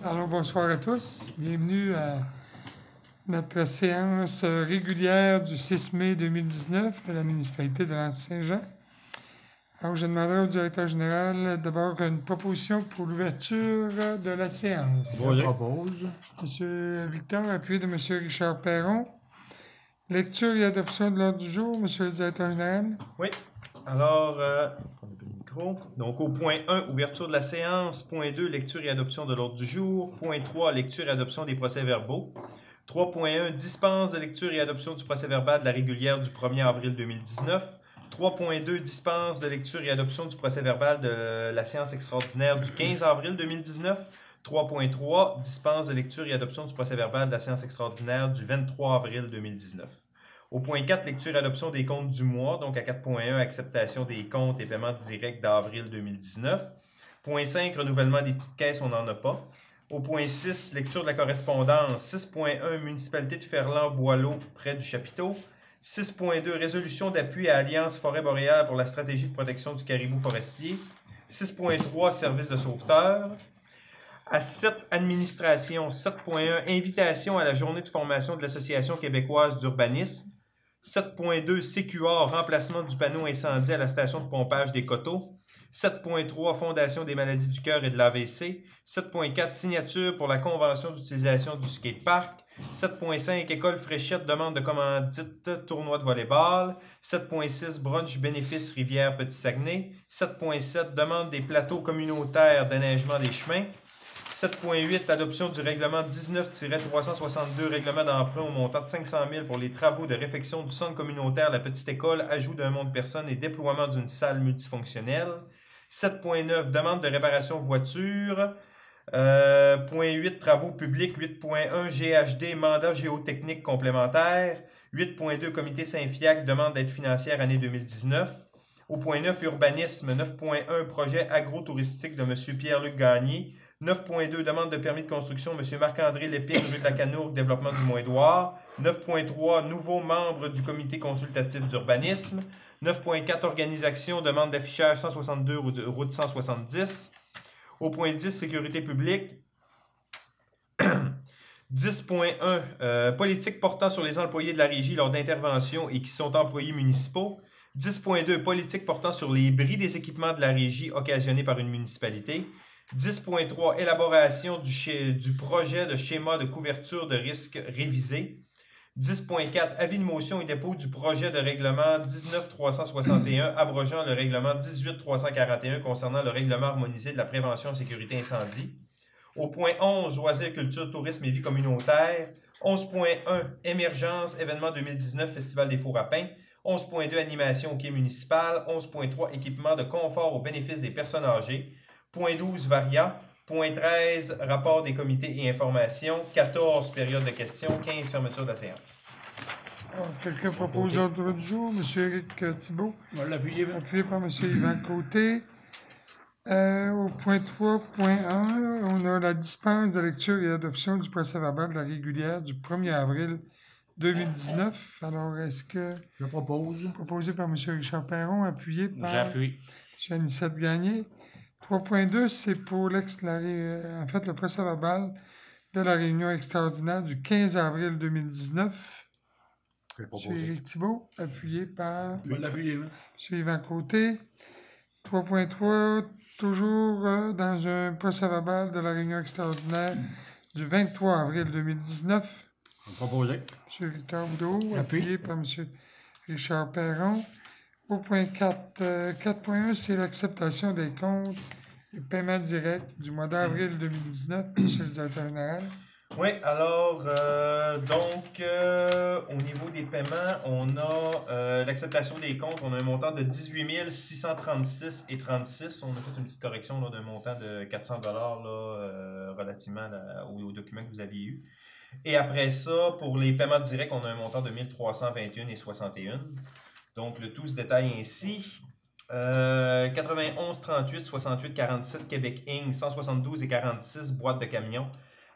Alors, bonsoir à tous. Bienvenue à notre séance régulière du 6 mai 2019 de la municipalité de Lanse-Saint-Jean. Alors, je demanderai au directeur général d'abord une proposition pour l'ouverture de la séance. Je propose. Monsieur Victor, appuyé de Monsieur Richard Perron. Lecture et adoption de l'ordre du jour, Monsieur le directeur général. Oui. Alors, donc au point 1, ouverture de la séance. Point 2, lecture et adoption de l'ordre du jour. Point 3, lecture et adoption des procès-verbaux. 3.1, dispense de lecture et adoption du procès-verbal de la régulière du 1er avril 2019. 3.2, dispense de lecture et adoption du procès-verbal de la séance extraordinaire du 15 avril 2019. 3.3, dispense de lecture et adoption du procès-verbal de la séance extraordinaire du 23 avril 2019. Au point 4, lecture et adoption des comptes du mois. Donc à 4.1, acceptation des comptes et paiements directs d'avril 2019. Point 5, renouvellement des petites caisses, on n'en a pas. Au point 6, lecture de la correspondance. 6.1, municipalité de Ferland-Boileau, près du chapiteau. 6.2, résolution d'appui à Alliance Forêt Boréale pour la stratégie de protection du caribou forestier. 6.3, service de sauveteur. À 7, administration. 7.1, invitation à la journée de formation de l'Association québécoise d'urbanisme. 7.2, CQA, remplacement du panneau incendie à la station de pompage des Coteaux. 7.3, Fondation des maladies du cœur et de l'AVC. 7.4, signature pour la convention d'utilisation du skatepark. 7.5, École Fréchette, demande de commandite, tournoi de volleyball. 7.6, brunch bénéfice Rivière Petit-Saguenay. 7.7, demande des plateaux communautaires d'anéigement des chemins. 7.8, adoption du règlement 19-362, règlement d'emprunt au montant de 500 000 pour les travaux de réfection du centre communautaire La Petite École, ajout d'un monde personnes et déploiement d'une salle multifonctionnelle. 7.9, demande de réparation voiture. Point 8, travaux publics. 8.1, GHD, mandat géotechnique complémentaire. 8.2, comité Saint-Fiac, demande d'aide financière année 2019. Au point 9, urbanisme. 9.1, projet agro-touristique de M. Pierre-Luc Gagné. 9.2, demande de permis de construction, M. Marc-André Lépine, rue de la Canourgue, développement du Mont-Édouard. 9.3, nouveau membre du comité consultatif d'urbanisme. 9.4, organisation, demande d'affichage 162, route 170. Au point 10, sécurité publique. 10.1, politique portant sur les employés de la régie lors d'interventions et qui sont employés municipaux. 10.2, politique portant sur les bris des équipements de la régie occasionnés par une municipalité. 10.3, élaboration du projet de schéma de couverture de risque révisé. 10.4, avis de motion et dépôt du projet de règlement 19.361 abrogeant le règlement 18.341 concernant le règlement harmonisé de la prévention et sécurité incendie. Au point 11, loisirs, culture, tourisme et vie communautaire. 11.1, émergence, événement 2019, Festival des Fours à Pain. 11.2, animation au quai municipal. 11.3, équipement de confort au bénéfice des personnes âgées. Point 12, varia. Point 13, rapport des comités et informations. 14, période de questions. 15, fermeture de la séance. Alors, quelqu'un propose l'ordre du jour, M. Éric Thibault. On va l'appuyer. Appuyé par M. Yvan Côté. Au point 3.1, on a la dispense de lecture et adoption du procès-verbal de la régulière du 1er avril 2019. Alors, est-ce que... Je propose. Proposé par M. Richard Perron, appuyé par J'appuie. M. Anicette Gagné. 3.2, c'est pour le procès-verbal de la réunion extraordinaire du 15 avril 2019. Je M. propose. Éric Thibault, appuyé par On va l'appuyer. M. Yvan Côté. 3.3, toujours dans un procès-verbal de la réunion extraordinaire du 23 avril 2019. On va proposer. M. Victor Boudreau, Appui. appuyé par M. Richard Perron. Au point 4, 4.1, c'est l'acceptation des comptes et paiements directs du mois d'avril 2019, M. le directeur général. Oui, alors, au niveau des paiements, on a l'acceptation des comptes. On a un montant de 18 636,36. On a fait une petite correction là, d'un montant de 400 $ relativement au document que vous aviez eu. Et après ça, pour les paiements directs, on a un montant de 1321,61. Donc, le tout se détaille ainsi. 91 38 68 47 Québec Inc. 172,46 boîtes de camions.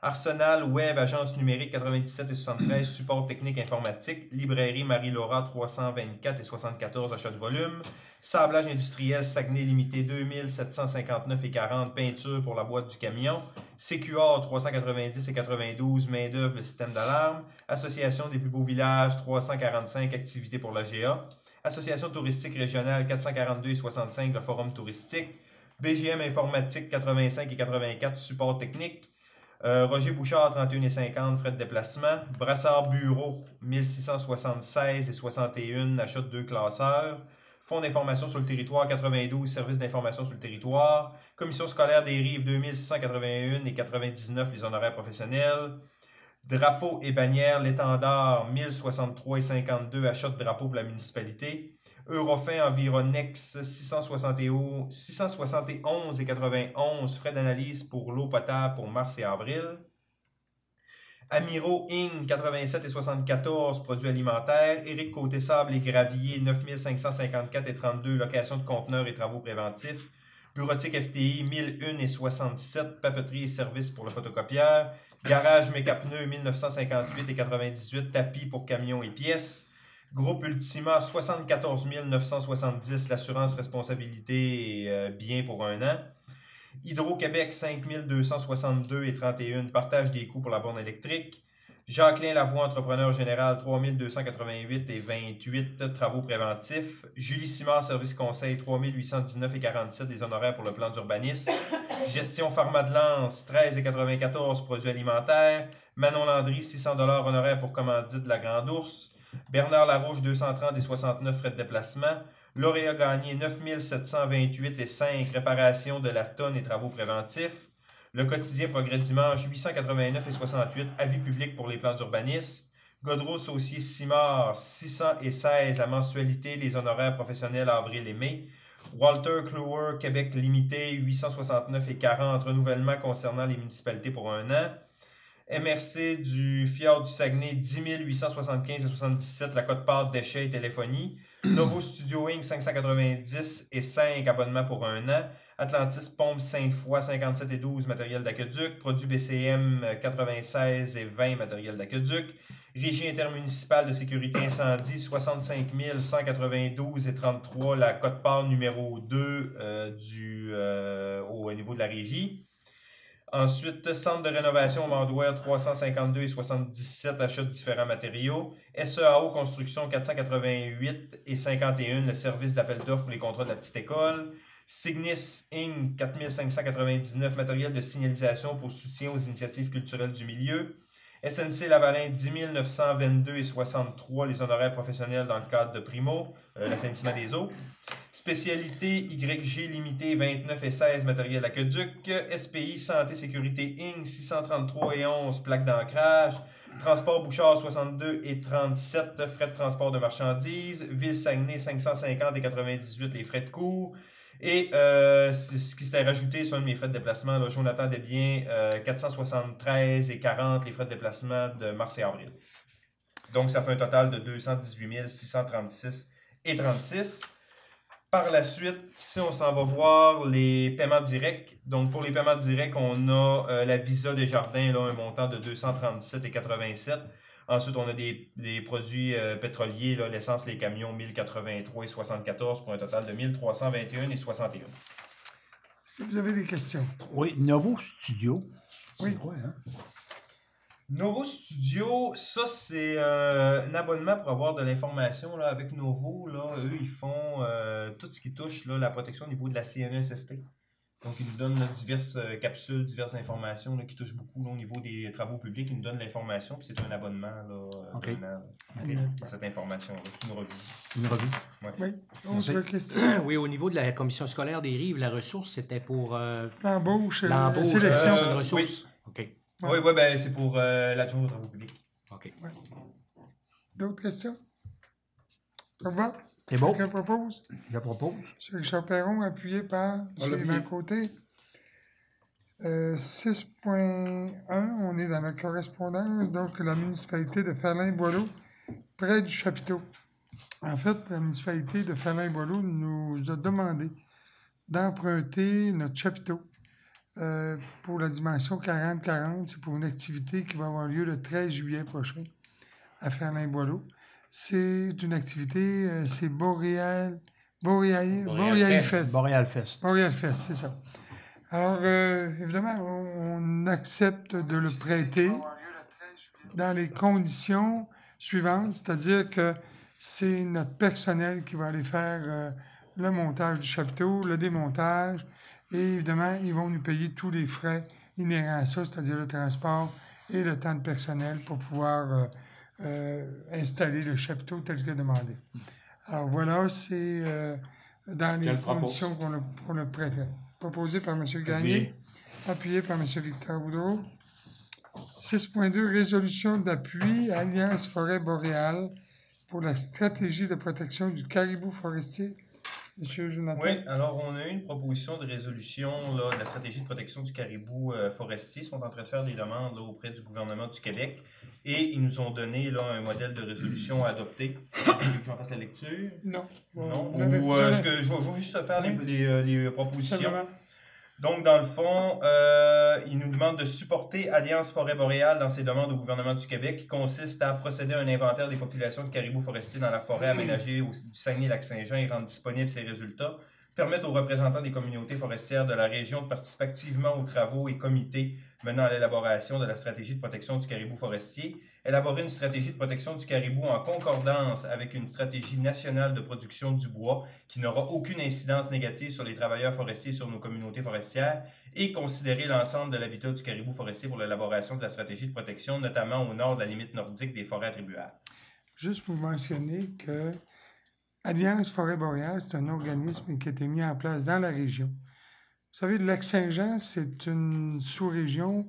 Arsenal Web, agence numérique 97 et 73, support technique informatique. Librairie Marie-Laura 324 et 74, achat de volume. Sablage industriel Saguenay limité 2759 et 40, peinture pour la boîte du camion. CQR 390 et 92, main-d'œuvre, le système d'alarme. Association des plus beaux villages 345, activités pour la GA. Association touristique régionale 442 et 65, le forum touristique. BGM informatique 85 et 84, support technique. Roger Bouchard 31 et 50, frais de déplacement. Brassard Bureau 1676 et 61, achat de 2 classeurs. Fonds d'information sur le territoire 92, services d'information sur le territoire. Commission scolaire des Rives 2681 et 99, les honoraires professionnels. Drapeau et bannière, l'étendard 1063 et 52, achat de drapeau pour la municipalité. Eurofin Environex 671 et 91, frais d'analyse pour l'eau potable pour mars et avril. Amiro Inc. 87 et 74, produits alimentaires. Éric Côté-Sable et Gravier 9554 et 32, location de conteneurs et travaux préventifs. Bureautique FTI 1001 et 67, papeterie et services pour le photocopieur. Garage Mécapneux 1958 et 98, tapis pour camions et pièces. Groupe Ultima 74 970, l'assurance responsabilité et bien pour 1 an. Hydro-Québec 5262 et 31, partage des coûts pour la borne électrique. Jacqueline Lavoie, entrepreneur général 3288 et 28, travaux préventifs. Julie Simard, service conseil 3819 et 47, des honoraires pour le plan d'urbanisme. Gestion Pharma de Lance 13 et 94, produits alimentaires. Manon Landry 600 $ honoraires pour commandite de la Grande Ourse. Bernard Larouche 230 et 69, frais de déplacement. Lauréat Gagné 9728 et 5, réparation de la tonne et travaux préventifs. Le quotidien Progrès Dimanche 889 et 68, avis public pour les plans d'urbanisme. Godreau Saucier Simard 616, la mensualité, les honoraires professionnels avril et mai. Walter Clower Québec Limité 869 et 40, renouvellement concernant les municipalités pour 1 an. MRC du Fjord du Saguenay 10 875 et 77, la cote-part déchets et téléphonie. Novo Studio Inc. 590 et 5, abonnement pour 1 an. Atlantis Pompe Sainte-Foy 57 et 12, matériel d'aqueduc. Produits BCM 96 et 20, matériel d'aqueduc. Régie intermunicipale de sécurité incendie 65 192 et 33, la cote-part numéro 2 au niveau de la régie. Ensuite, centre de rénovation au Mandouer 352 et 77, achat de différents matériaux. SEAO Construction 488 et 51, le service d'appel d'offres pour les contrats de la petite école. Signis Inc. 4599, matériel de signalisation pour soutien aux initiatives culturelles du milieu. SNC Lavalin 10 922 et 63, les honoraires professionnels dans le cadre de Primo, l'assainissement des eaux. Spécialité YG Limité 29 et 16, matériel aqueduc. SPI Santé Sécurité Inc. 633 et 11, plaques d'ancrage. Transport Bouchard 62 et 37, frais de transport de marchandises. Ville Saguenay 550 et 98, les frais de cours. Et ce qui s'était rajouté sur un de mes frais de déplacement, là, Jonathan Desbiens, 473 et 40, les frais de déplacement de mars et avril. Donc, ça fait un total de 218 636 et 36. Par la suite, si on s'en va voir les paiements directs, donc pour les paiements directs, on a la Visa Desjardins, là, un montant de 237 et 87. Ensuite, on a des produits pétroliers, là, l'essence, les camions, 1083 et 74 pour un total de 1321 et 61. Est-ce que vous avez des questions? Oui, Novo Studio. Oui. C'est quoi, hein? Novo Studio, ça c'est un abonnement pour avoir de l'information là, avec Novo. Là, eux, ils font tout ce qui touche là, la protection au niveau de la CNESST. Donc, ils nous donnent là, diverses capsules, diverses informations là, qui touchent beaucoup là, au niveau des travaux publics. Ils nous donnent l'information, puis c'est un abonnement là, OK. à cette information-là. C'est une revue. Une revue. Ouais. Oui, autre question. Oui, au niveau de la commission scolaire des Rives, la ressource, c'était pour L'embauche, l'embauche, sélection. c'est une ressource. OK. Oui, ben, c'est pour l'adjoint aux travaux publics. OK. D'autres questions? Ça va? C'est bon. Quelqu'un propose? Je propose. M. Richard Perron, appuyé par M. Yvan Côté. 6.1, on est dans la correspondance, donc la municipalité de Ferlin-Boileau, près du chapiteau. En fait, la municipalité de Ferlin-Boileau nous a demandé d'emprunter notre chapiteau pour la dimension 40-40. C'est pour une activité qui va avoir lieu le 13 juillet prochain à Ferlin-Boileau. C'est une activité, c'est Boréal Fest. Boreal Fest. Boreal Fest, c'est ça. Alors, évidemment, on accepte de le prêter dans les conditions suivantes, c'est-à-dire que c'est notre personnel qui va aller faire le montage du chapiteau, le démontage, et évidemment, ils vont nous payer tous les frais inhérents à ça, c'est-à-dire le transport et le temps de personnel pour pouvoir installer le chapiteau tel que demandé. Alors voilà, c'est dans les conditions qu'on le prêterait. Proposé par M. Gagné, appuyé par M. Victor Boudreau. 6.2, résolution d'appui à Alliance Forêt Boréale pour la stratégie de protection du caribou forestier. M. Jonathan. Oui, alors on a eu une proposition de résolution là, de la stratégie de protection du caribou forestier. Ils sont en train de faire des demandes là, auprès du gouvernement du Québec et ils nous ont donné là, un modèle de résolution à adopter. Vous voulez que j'en fasse la lecture? Non. Non? Ou est-ce que je vais juste faire les propositions? Simplement. Donc, dans le fond, il nous demande de supporter Alliance Forêt Boréale dans ses demandes au gouvernement du Québec qui consiste à procéder à un inventaire des populations de caribous forestiers dans la forêt aménagée du Saguenay-Lac-Saint-Jean et rendre disponibles ses résultats, permettre aux représentants des communautés forestières de la région de participer activement aux travaux et comités menant à l'élaboration de la stratégie de protection du caribou forestier, élaborer une stratégie de protection du caribou en concordance avec une stratégie nationale de production du bois qui n'aura aucune incidence négative sur les travailleurs forestiers et sur nos communautés forestières, et considérer l'ensemble de l'habitat du caribou forestier pour l'élaboration de la stratégie de protection, notamment au nord de la limite nordique des forêts attribuables. Juste pour mentionner que Alliance Forêt Boréale, c'est un organisme qui a été mis en place dans la région. Vous savez, le Lac-Saint-Jean, c'est une sous-région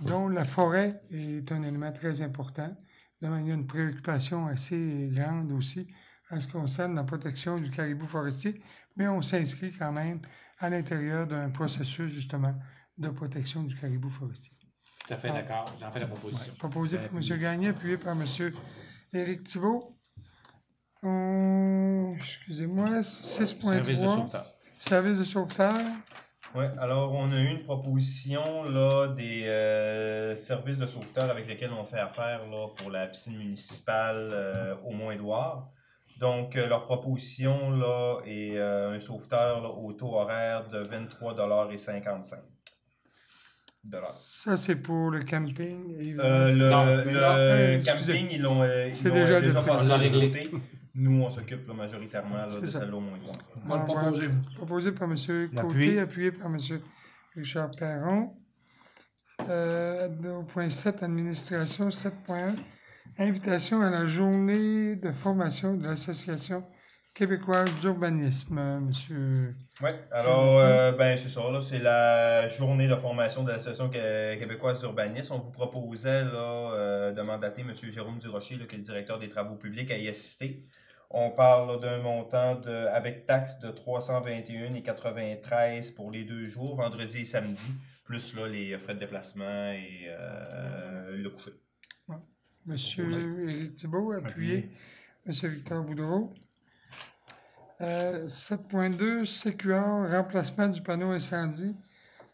dont la forêt est un élément très important. Évidemment, il y a une préoccupation assez grande aussi en ce qui concerne la protection du caribou forestier, mais on s'inscrit quand même à l'intérieur d'un processus, justement, de protection du caribou forestier. Tout à fait d'accord. J'en fais la proposition. Ouais, proposé par M. Gagné, appuyé par M. Éric Thibault. Excusez-moi, 6.3. Service de sauveteur. Service de sauveteur. Oui, alors on a eu une proposition là, des services de sauveteurs avec lesquels on fait affaire là, pour la piscine municipale au Mont-Édouard. Donc, leur proposition là, est un sauveteur là, au taux horaire de 23,55 $. Ça, c'est pour le camping. Le camping, ils l'ont déjà passé l'a de réglé. côté. Nous, on s'occupe là, majoritairement là, de ça. celle-là au Mont-Édouard. On va le proposer. Proposé par M. Côté, L'appui. appuyé par M. Richard Perron. Au point 7, administration, 7.1. Invitation à la journée de formation de l'Association québécoise d'urbanisme, monsieur. Oui, alors, c'est ça, là, c'est la journée de formation de l'Association québécoise d'urbanisme. On vous proposait là, de mandater M. Jérôme Durocher, là, qui est le directeur des travaux publics, à y assister. On parle là, d'un montant avec taxe de 321,93 pour les 2 jours, vendredi et samedi, plus là, les frais de déplacement et le coucher. Ouais. Monsieur Éric Thibault, appuyé. Monsieur Victor Boudreau. 7.2, CQR, remplacement du panneau incendie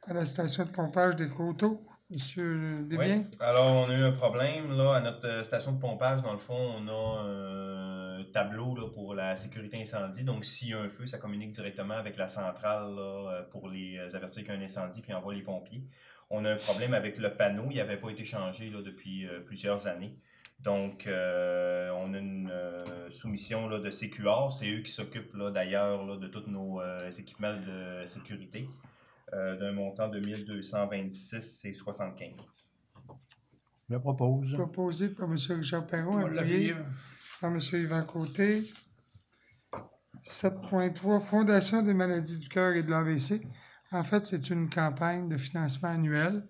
à la station de pompage des Coteaux. Monsieur Desbiens. Oui. Alors, on a eu un problème là, à notre station de pompage. Dans le fond, on a un tableau là, pour la sécurité incendie. Donc, s'il y a un feu, ça communique directement avec la centrale là, pour les avertir qu'il y a un incendie puis envoie les pompiers. On a un problème avec le panneau. Il n'avait pas été changé là, depuis plusieurs années. Donc, on a une soumission là, de CQR. C'est eux qui s'occupent là, d'ailleurs là, de tous nos équipements de sécurité. D'un montant de 1226,75 $. Je le propose. Proposé par M. Richard Perron, On va appuyé l'appuyer. par M. Yvan Côté. 7.3, Fondation des maladies du cœur et de l'AVC. En fait, c'est une campagne de financement annuel.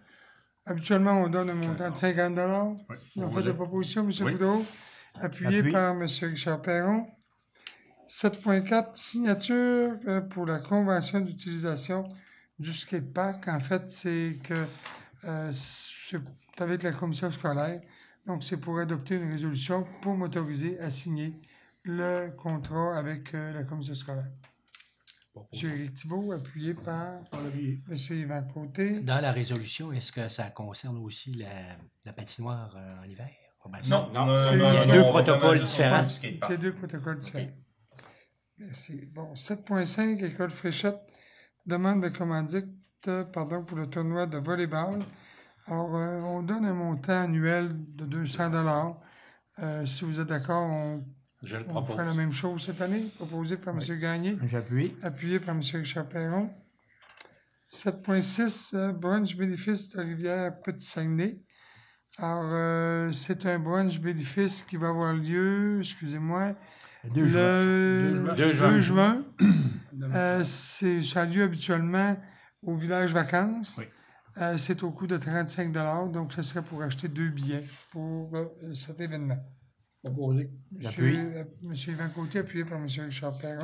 Habituellement, on donne un montant de 50 $. Oui. On fait des propositions, M. Oui. Boudreau, appuyé Appui. par M. Richard Perron. 7.4, signature pour la convention d'utilisation du skatepark. En fait, c'est que c'est avec la commission scolaire. Donc, c'est pour adopter une résolution pour m'autoriser à signer le contrat avec la commission scolaire. propose. M. Éric Thibault, appuyé par Olivier. M. Yvan Côté. Dans la résolution, est-ce que ça concerne aussi la patinoire en hiver? Pas mal ça. Non, c'est- il y a non, deux on va protocoles vraiment juste différents. parler du skatepark. C'est deux protocoles différents. Merci. Bon, 7.5, École Fréchette, demande de commandite pour le tournoi de volleyball. Alors, on donne un montant annuel de 200 $. Si vous êtes d'accord, Je le on propose. fera la même chose cette année, proposé par M. Gagné, J'appuie. appuyé par M. Richard Perron. 7.6, brunch bénéfice de Rivière Petit-Saguenay. Alors, c'est un brunch bénéfice qui va avoir lieu, excusez-moi, Deux juin. le 2 juin. Ça a lieu habituellement au village vacances. Oui. C'est au coût de 35 $, donc ce serait pour acheter 2 billets pour cet événement. Proposé. Monsieur Yvan Côté, appuyé par M. Richard Perron.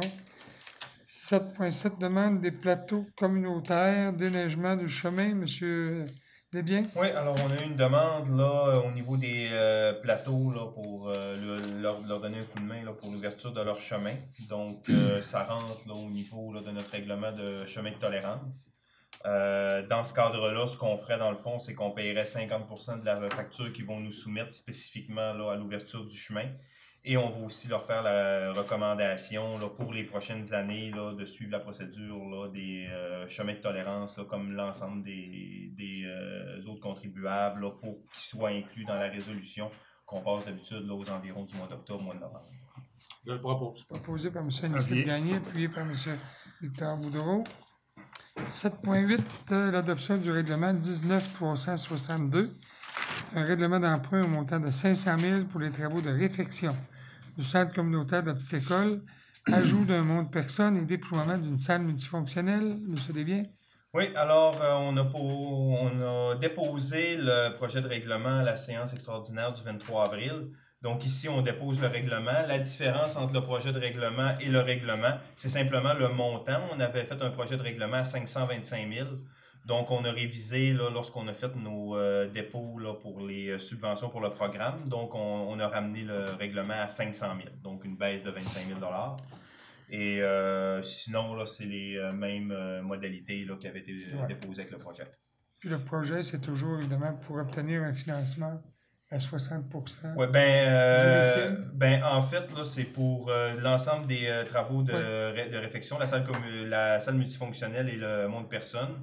7.7, demande des plateaux communautaires, déneigement du chemin, M. Desbiens. Oui, alors on a eu une demande là, au niveau des plateaux là, pour leur donner un coup de main là, pour l'ouverture de leur chemin. Donc, ça rentre là, au niveau là, de notre règlement de chemin de tolérance. Dans ce cadre-là, ce qu'on ferait dans le fond, c'est qu'on paierait 50% de la facture qu'ils vont nous soumettre spécifiquement là, à l'ouverture du chemin. Et on va aussi leur faire la recommandation là, pour les prochaines années là, de suivre la procédure là, des chemins de tolérance, là, comme l'ensemble des autres contribuables, là, pour qu'ils soient inclus dans la résolution qu'on passe d'habitude là, aux environs du mois d'octobre, mois de novembre. Je le propose. Proposé par M. Anicet Gagné, appuyé par M. Victor Boudreau. 7.8, l'adoption du règlement 19-362. Un règlement d'emprunt au montant de 500 000 pour les travaux de réfection du centre communautaire de la petite école, ajout d'un monde personnes et déploiement d'une salle multifonctionnelle. M. Desbiens. Oui, alors on a déposé le projet de règlement à la séance extraordinaire du 23 avril. Donc ici, on dépose le règlement. La différence entre le projet de règlement et le règlement, c'est simplement le montant. On avait fait un projet de règlement à 525 000. Donc, on a révisé là, lorsqu'on a fait nos dépôts là, pour les subventions pour le programme. Donc, on a ramené le règlement à 500 000. Donc, une baisse de 25 000 $. Et sinon, là, c'est les mêmes modalités là, qui avaient été déposées avec le projet. Puis le projet, c'est toujours évidemment pour obtenir un financement à 60 %. Oui, en fait, là, c'est pour l'ensemble des travaux de réfection, la salle multifonctionnelle et le monde personne.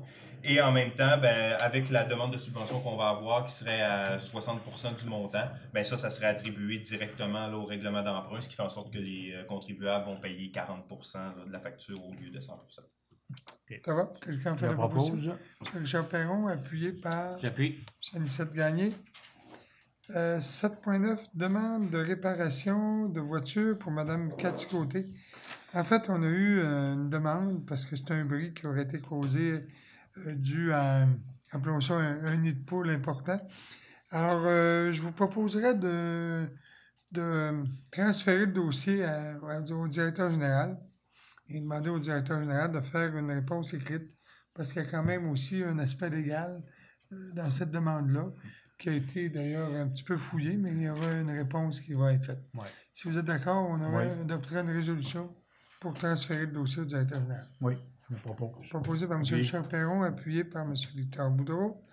Et en même temps, avec la demande de subvention qu'on va avoir, qui serait à 60 % du montant, ça serait attribué directement là, au règlement d'emprunt, ce qui fait en sorte que les contribuables vont payer 40 % là, de la facture au lieu de 100 %. Ça va? Quelqu'un fait Je la proposition? propose. M. Richard Perron, appuyé par J'appuie. M. Anicet Gagné. 7.9, demande de réparation de voiture pour Mme Cathy Côté. En fait, on a eu une demande parce que c'est un bris qui aurait été causé dû à, appelons ça, un nid de poule important. Alors, je vous proposerais de transférer le dossier au directeur général et demander au directeur général de faire une réponse écrite parce qu'il y a quand même aussi un aspect légal dans cette demande-là, qui a été d'ailleurs un petit peu fouillé, mais il y aura une réponse qui va être faite. Ouais. Si vous êtes d'accord, on adoptera une résolution pour transférer le dossier au directeur général. Oui, je propose. Proposé par M. Oui. Richard Perron, appuyé par M. Victor Boudreau.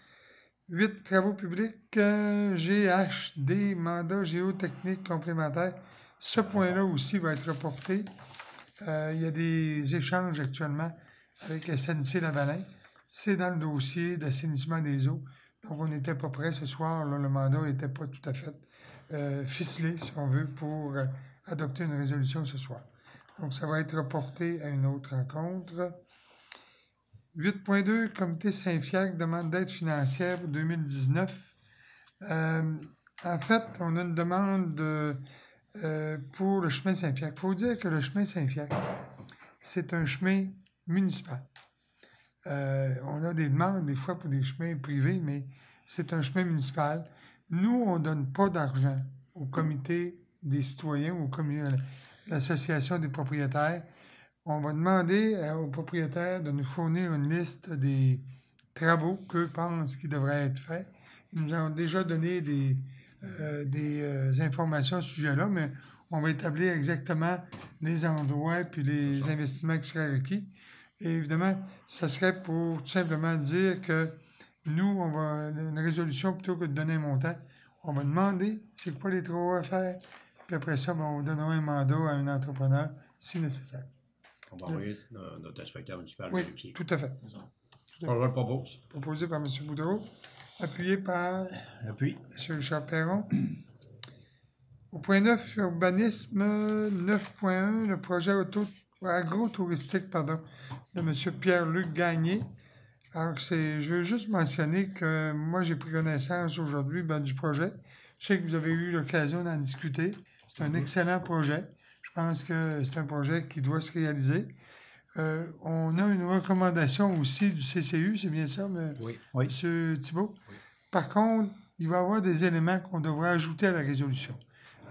8, travaux publics, GHD, mandat géotechnique complémentaire. Ce point-là aussi va être reporté. Il y a des échanges actuellement avec SNC-Lavalin. C'est dans le dossier d'assainissement des eaux. Donc, on n'était pas prêt ce soir. Là, le mandat n'était pas tout à fait ficelé, si on veut, pour adopter une résolution ce soir. Donc, ça va être reporté à une autre rencontre. 8.2, Comité Saint-Fiacre, demande d'aide financière pour 2019. En fait, on a une demande pour le chemin Saint-Fiacre. Il faut dire que le chemin Saint-Fiacre, c'est un chemin municipal. On a des demandes des fois pour des chemins privés, mais c'est un chemin municipal. Nous, on ne donne pas d'argent au comité des citoyens ou l'association des propriétaires. On va demander aux propriétaires de nous fournir une liste des travaux qu'eux pensent qui devraient être faits. Ils nous ont déjà donné des informations à ce sujet-là, mais on va établir exactement les endroits puis les investissements qui seraient requis. Et évidemment, ça serait pour tout simplement dire que nous, on va une résolution plutôt que de donner un montant. On va demander c'est quoi les travaux à faire, puis après ça, ben, on donnera un mandat à un entrepreneur si nécessaire. On va envoyer notre inspecteur municipal Oui, vérifier. tout à fait. Je le propose. Proposé par M. Boudreau, appuyé par Appui. M. Richard Perron. Au point 9, urbanisme 9.1, le projet agro-touristique de M. Pierre-Luc Gagné. Alors, je veux juste mentionner que moi, j'ai pris connaissance aujourd'hui du projet. Je sais que vous avez eu l'occasion d'en discuter. C'est un excellent projet. Je pense que c'est un projet qui doit se réaliser. On a une recommandation aussi du CCU, c'est bien ça, Oui. M. Thibault? Oui. Par contre, il va y avoir des éléments qu'on devrait ajouter à la résolution.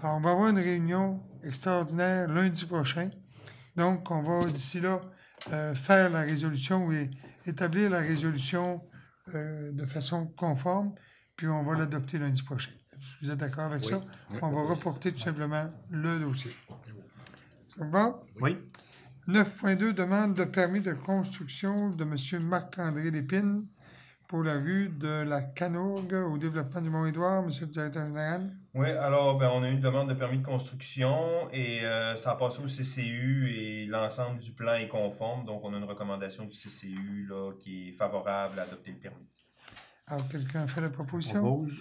Alors, on va avoir une réunion extraordinaire lundi prochain. Donc, on va d'ici là faire la résolution ou établir la résolution de façon conforme, puis on va l'adopter lundi prochain. Vous êtes d'accord avec ça? Oui. On va reporter tout simplement le dossier. Ça va? Oui. 9.2, demande de permis de construction de M. Marc-André Lépine pour la rue de la Canourgue au développement du Mont-Édouard, M. le directeur général. Oui, alors, on a eu une demande de permis de construction et ça a passé au CCU et l'ensemble du plan est conforme. Donc, on a une recommandation du CCU là, qui est favorable à adopter le permis. Alors, quelqu'un a fait la proposition? Propose.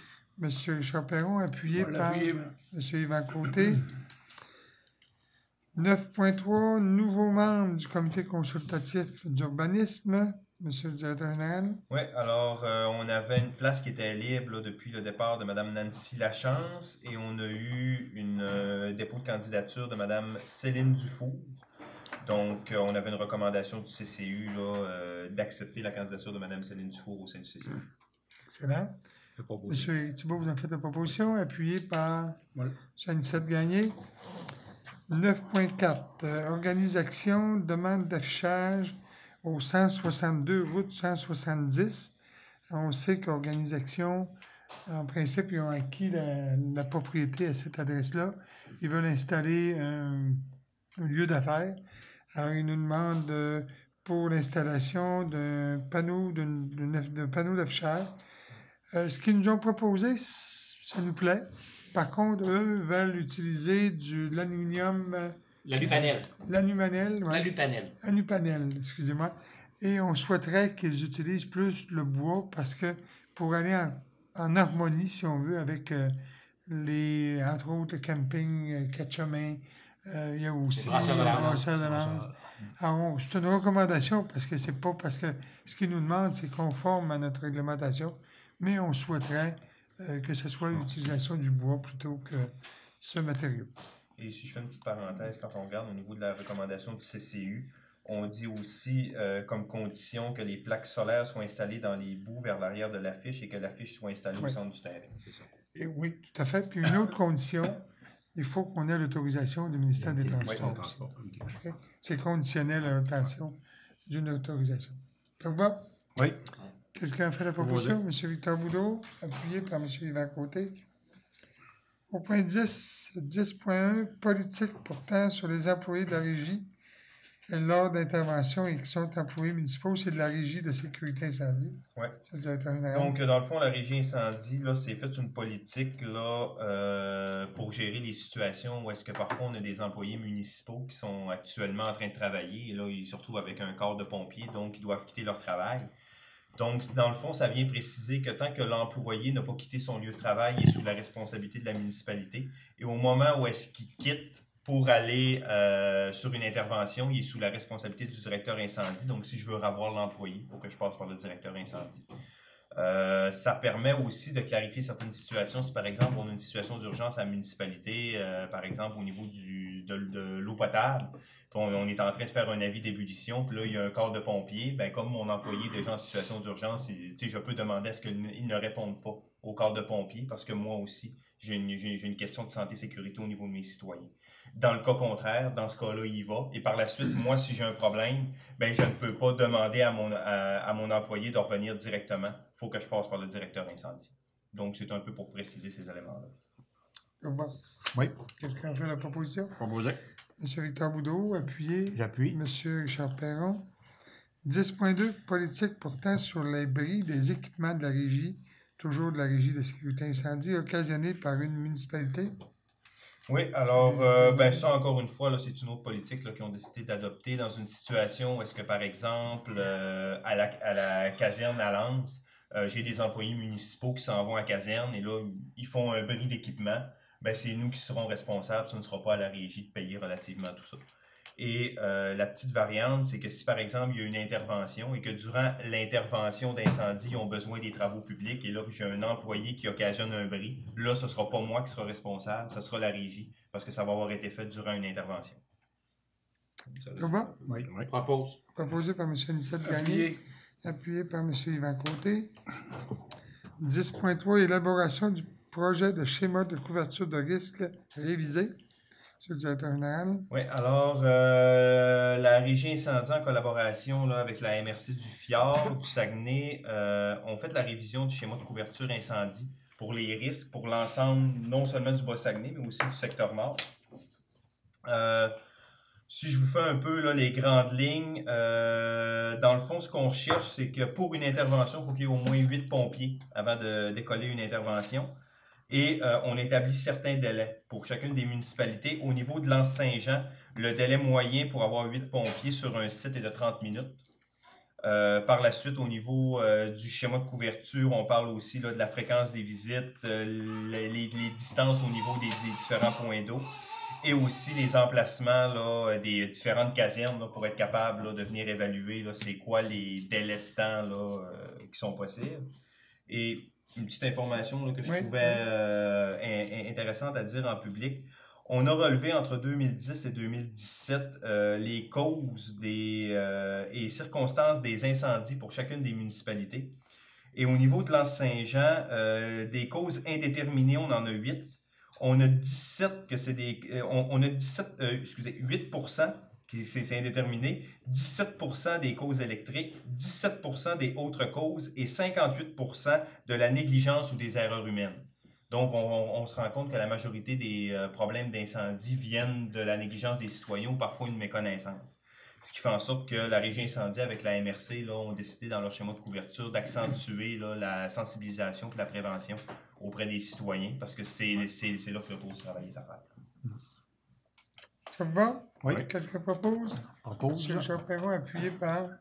M. Richard Perron, appuyé On par l'appuie, M. Yvan Côté. 9.3, nouveau membre du comité consultatif d'urbanisme, M. le directeur général. Oui, alors on avait une place qui était libre là, depuis le départ de Mme Nancy Lachance et on a eu une dépôt de candidature de Mme Céline Dufour. Donc, on avait une recommandation du CCU là, d'accepter la candidature de Mme Céline Dufour au sein du CCU. Excellent. M. Thibault, vous en faites la proposition, appuyé par Oui. M. Anicette Gagné. 9.4, organisation, demande d'affichage au 162, route 170. On sait qu'organisation, en principe, ils ont acquis la propriété à cette adresse-là. Ils veulent installer un lieu d'affaires. Alors, ils nous demandent pour l'installation d'un panneau d'affichage. Ce qu'ils nous ont proposé, ça nous plaît. Par contre, eux veulent utiliser de l'aluminium. L'alupanel. L'anumanel, ouais. L'alupanel. Anupanel, excusez-moi. Et on souhaiterait qu'ils utilisent plus le bois parce que pour aller en harmonie, si on veut, avec entre autres, le camping Ketchumin, il y a aussi Les brasseurs de Lens. brasseurs de Lens. Alors, c'est une recommandation parce que c'est pas parce que ce qu'ils nous demandent, c'est conforme à notre réglementation, mais on souhaiterait que ce soit l'utilisation du bois plutôt que ce matériau. Et si je fais une petite parenthèse, quand on regarde au niveau de la recommandation du CCU, on dit aussi comme condition que les plaques solaires soient installées dans les bouts vers l'arrière de l'affiche et que l'affiche soit installée au centre du terrain. C'est ça. Et oui, tout à fait. Puis une autre condition, il faut qu'on ait l'autorisation du ministère des Transports. Okay? C'est conditionnel à l'obtention d'une autorisation. Ça vous va? Oui. Quelqu'un a fait la proposition? M. Victor Boudreau, appuyé par M. Yvan Côté. Au point 10, 10.1, politique portant sur les employés de la régie lors d'interventions et qui sont employés municipaux, c'est de la régie de sécurité incendie. Oui. Donc, Donc, dans le fond, la régie incendie, là, c'est fait une politique là, pour gérer les situations où est-ce que parfois on a des employés municipaux qui sont actuellement en train de travailler et là, ils se retrouvent avec un corps de pompiers, donc ils doivent quitter leur travail. Donc, dans le fond, ça vient préciser que tant que l'employé n'a pas quitté son lieu de travail, il est sous la responsabilité de la municipalité. Et au moment où est-ce qu'il quitte pour aller sur une intervention, il est sous la responsabilité du directeur incendie. Donc, si je veux revoir l'employé, il faut que je passe par le directeur incendie. Ça permet aussi de clarifier certaines situations. Si, par exemple, on a une situation d'urgence à la municipalité, par exemple, au niveau de l'eau potable, on est en train de faire un avis d'ébullition, puis là, il y a un corps de pompiers, ben comme mon employé est déjà en situation d'urgence, je peux demander à ce qu'il ne réponde pas au corps de pompiers, parce que moi aussi, j'ai une question de santé et sécurité au niveau de mes citoyens. Dans le cas contraire, dans ce cas-là, il y va. Et par la suite, moi, si j'ai un problème, ben je ne peux pas demander à mon employé de revenir directement. Il faut que je passe par le directeur incendie. Donc, c'est un peu pour préciser ces éléments-là. Bon. Oui. Quelqu'un a fait la proposition? Proposé. M. Victor Boudreau, appuyé. J'appuie. M. Richard Perron. 10.2, politique portant sur les bris des équipements de la régie, toujours de la régie de sécurité incendie, occasionnés par une municipalité. Oui, alors, ça, encore une fois, là, c'est une autre politique là, qu'ils ont décidé d'adopter dans une situation où est-ce que, par exemple, à la caserne à Lens, j'ai des employés municipaux qui s'en vont à la caserne et là, ils font un bris d'équipement. Ben, c'est nous qui serons responsables, ça ne sera pas à la régie de payer relativement tout ça. Et la petite variante, c'est que si, par exemple, il y a une intervention et que durant l'intervention d'incendie, ils ont besoin des travaux publics et là, j'ai un employé qui occasionne un bris, là, ce ne sera pas moi qui sera responsable, ce sera la régie parce que ça va avoir été fait durant une intervention. Comment? Oui. Propose. Proposé par M. Nicette Gagné. Appuyé par M. Yvan Côté. 10.3, élaboration du projet de schéma de couverture de risque révisé. Monsieur le directeur général. Oui, alors, la régie incendie en collaboration là, avec la MRC du Fjord, du Saguenay, ont fait la révision du schéma de couverture incendie pour les risques, pour l'ensemble, non seulement du Bas-Saguenay, mais aussi du secteur nord. Si je vous fais un peu là, les grandes lignes, dans le fond, ce qu'on cherche, c'est que pour une intervention, il faut qu'il y ait au moins 8 pompiers avant de décoller une intervention. Et on établit certains délais pour chacune des municipalités. Au niveau de l'Anse-Saint-Jean, le délai moyen pour avoir 8 pompiers sur un site est de 30 minutes. Par la suite, au niveau du schéma de couverture, on parle aussi là, de la fréquence des visites, les distances au niveau des différents points d'eau et aussi les emplacements là, des différentes casernes là, pour être capable là, de venir évaluer là, c'est quoi les délais de temps là, qui sont possibles. Et une petite information là, que je trouvais intéressante à dire en public. On a relevé entre 2010 et 2017 les causes et circonstances des incendies pour chacune des municipalités. Et au niveau de l'Anse-Saint-Jean, des causes indéterminées, on en a 8. On a 17 que c'est des. On a 8%. C'est indéterminé, 17% des causes électriques, 17% des autres causes et 58% de la négligence ou des erreurs humaines. Donc, on se rend compte que la majorité des problèmes d'incendie viennent de la négligence des citoyens ou parfois une méconnaissance. Ce qui fait en sorte que la régie incendie avec la MRC là, ont décidé dans leur schéma de couverture d'accentuer là, la sensibilisation et la prévention auprès des citoyens parce que c'est là que le gros travail est à faire. Ça vous va? Oui. Quelqu'un propose? Propose. M. Richard Perron, appuyé par M.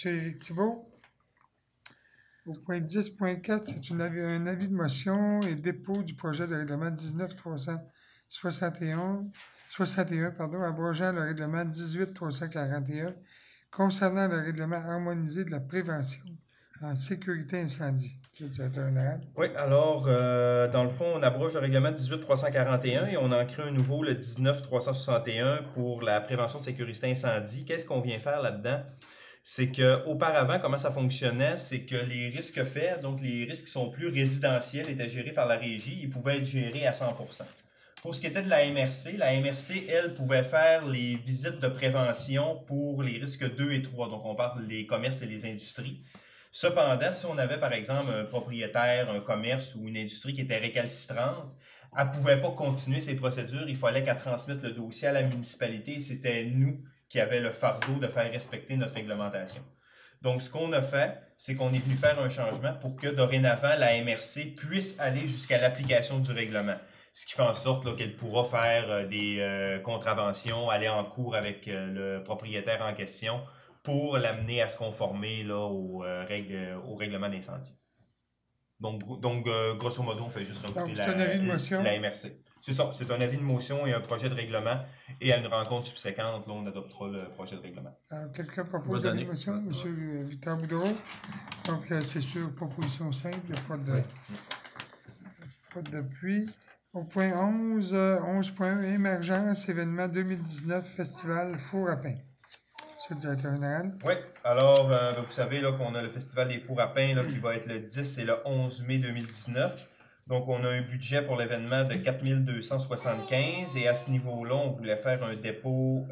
Éric Thibault. Au point 10.4, c'est un avis de motion et dépôt du projet de règlement 19.361, abrogeant le règlement 18.341 concernant le règlement harmonisé de la prévention en sécurité incendie. Monsieur le directeur général. Oui, alors, dans le fond, on abroge le règlement 18.341 et on en crée un nouveau, le 19.361 pour la prévention de sécurité incendie. Qu'est-ce qu'on vient faire là-dedans? C'est qu'auparavant, comment ça fonctionnait? C'est que les risques faits, donc les risques qui sont plus résidentiels, étaient gérés par la régie, ils pouvaient être gérés à 100%. Pour ce qui était de la MRC, elle, pouvait faire les visites de prévention pour les risques 2 et 3. Donc, on parle des commerces et les industries. Cependant, si on avait, par exemple, un propriétaire, un commerce ou une industrie qui était récalcitrante, elle ne pouvait pas continuer ses procédures. Il fallait qu'elle transmette le dossier à la municipalité. C'était nous qui avions le fardeau de faire respecter notre réglementation. Donc, ce qu'on a fait, c'est qu'on est venu faire un changement pour que, dorénavant, la MRC puisse aller jusqu'à l'application du règlement. Ce qui fait en sorte là, qu'elle pourra faire des contraventions, aller en cours avec le propriétaire en question pour l'amener à se conformer là, au règlement d'incendie. Donc, grosso modo, on fait juste recruter la MRC. C'est ça, c'est un avis de motion et un projet de règlement. Et à une rencontre subséquente, là, on adoptera le projet de règlement. Quelqu'un propose l'avis de motion? M. Victor Boudreau. Donc, c'est sur proposition simple, il n'y a pas d'appui. Au point 11, 11.1, émergence, événement 2019, festival Four à pain. Monsieur le directeur général. Oui, alors, vous savez là, qu'on a le festival des Fours à pain là, qui va être le 10 et le 11 mai 2019. Donc, on a un budget pour l'événement de 4 275 et à ce niveau-là, on voulait faire un dépôt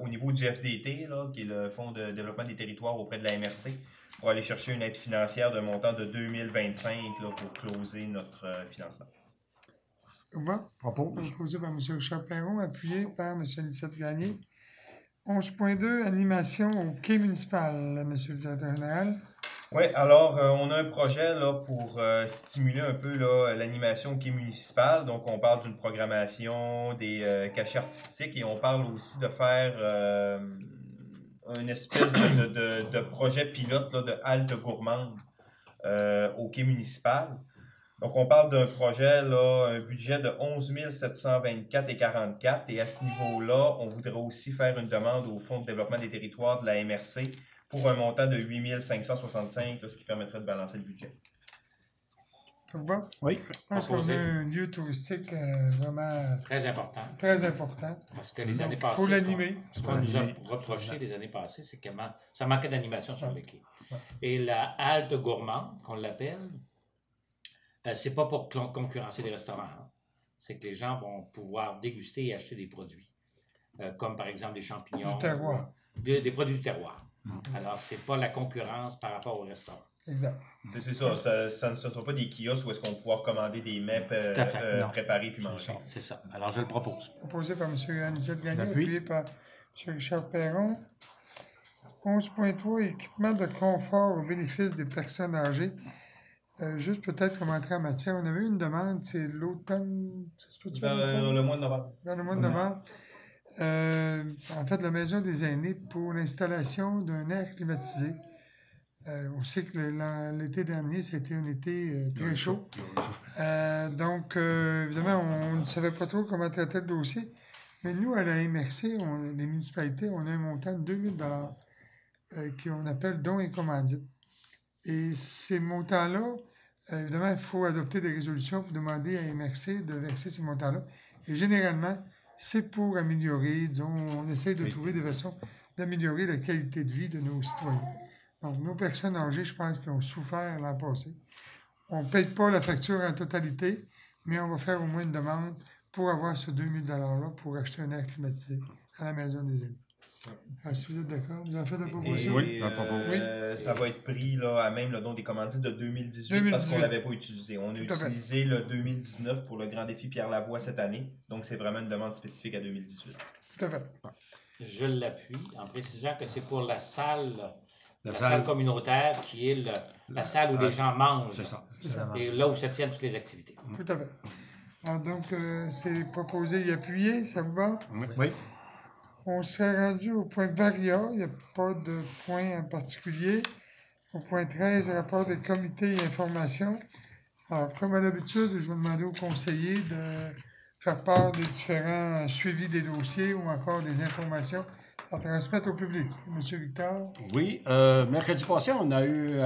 au niveau du FDT, là, qui est le Fonds de développement des territoires auprès de la MRC, pour aller chercher une aide financière d'un montant de 2025 là, pour closer notre financement. Bon, Propose. proposé par M. Richard Perron, appuyé par M. Nicette Gagné. 11.2, animation au quai municipal, M. le directeur général. Oui, alors on a un projet là, pour stimuler un peu là, l'animation au quai municipal. Donc on parle d'une programmation, des cachets artistiques et on parle aussi de faire une espèce de projet pilote là, de halte gourmande au quai municipal. Donc, on parle d'un projet, là, un budget de 11 724,44 et à ce niveau-là, on voudrait aussi faire une demande au Fonds de développement des territoires de la MRC pour un montant de 8 565, là, ce qui permettrait de balancer le budget. Ça vous va? Oui. Je pense qu'on a un lieu touristique vraiment Très important. très important. Parce que les années Il passées, faut l'animer. ce qu'on nous a reproché les années passées, c'est que ça manquait d'animation sur le quai. Et la halte gourmande, qu'on l'appelle, c'est pas pour concurrencer les restaurants. Hein. C'est que les gens vont pouvoir déguster et acheter des produits. Comme par exemple des champignons. Du terroir. Des produits du terroir. Alors, c'est pas la concurrence par rapport au restaurant. Exact. C'est ça, ça ne sont pas des kiosques où est-ce qu'on va pouvoir commander des mets préparés puis manger. C'est ça. Alors, je le propose. Proposé par M. Anicette Gagné, Appui. appuyé par M. Richard Perron. 11.3, équipement de confort au bénéfice des personnes âgées. Juste peut-être comme entrée en matière, on avait eu une demande, c'est l'automne, Dans le mois de novembre. dans le mois de novembre. En fait, la Maison des aînés pour l'installation d'un air climatisé. On sait que l'été dernier, c'était un été très chaud. Donc, évidemment, on ne savait pas trop comment traiter le dossier. Mais nous, à la MRC, les municipalités, on a un montant de 2000 $, qu'on appelle dons et commandites. Et ces montants-là, évidemment, il faut adopter des résolutions pour demander à MRC de verser ces montants-là. Et généralement, c'est pour améliorer, disons, on essaie de trouver des façons d'améliorer la qualité de vie de nos citoyens. Donc, nos personnes âgées, je pense, qui ont souffert l'an passé. On ne paye pas la facture en totalité, mais on va faire au moins une demande pour avoir ce 2000 $-là pour acheter un air climatisé à la Maison des aînés. Si vous êtes d'accord, vous avez fait la proposition? Et, ça va être pris là, à même le don des commandites de 2018 parce qu'on ne l'avait pas utilisé. On a utilisé le 2019 pour le Grand Défi Pierre Lavoie cette année. Donc, c'est vraiment une demande spécifique à 2018. Tout à fait. Je l'appuie en précisant que c'est pour la salle communautaire qui est la salle où les gens mangent. C'est ça. Et là où se tiennent toutes les activités. Tout à fait. Alors, donc, c'est proposé et appuyé, ça vous va? Oui. On serait rendu au point Varia, il n'y a pas de point en particulier. Au point 13, rapport des comités et informations. Alors, comme à l'habitude, je vais demander aux conseillers de faire part des différents suivis des dossiers ou encore des informations à transmettre au public. Monsieur Victor? Oui. Mercredi passé, on a eu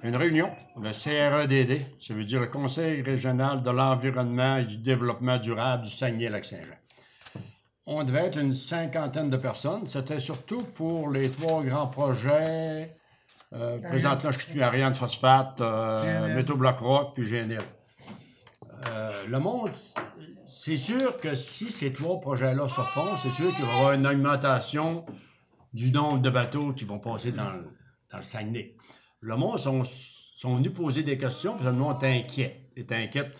une réunion, le CREDD, ça veut dire le Conseil régional de l'environnement et du développement durable du Saguenay-Lac-Saint-Jean. On devait être une 50aine de personnes. C'était surtout pour les 3 grands projets présentement, je suis Ariane Phosphate, Métaux Bloc-Rock puis GNL. Le monde, c'est sûr que si ces 3 projets-là se font, c'est sûr qu'il va y avoir une augmentation du nombre de bateaux qui vont passer dans le Saguenay. Le monde sont venus poser des questions, puis le monde est inquiet. Il est inquiet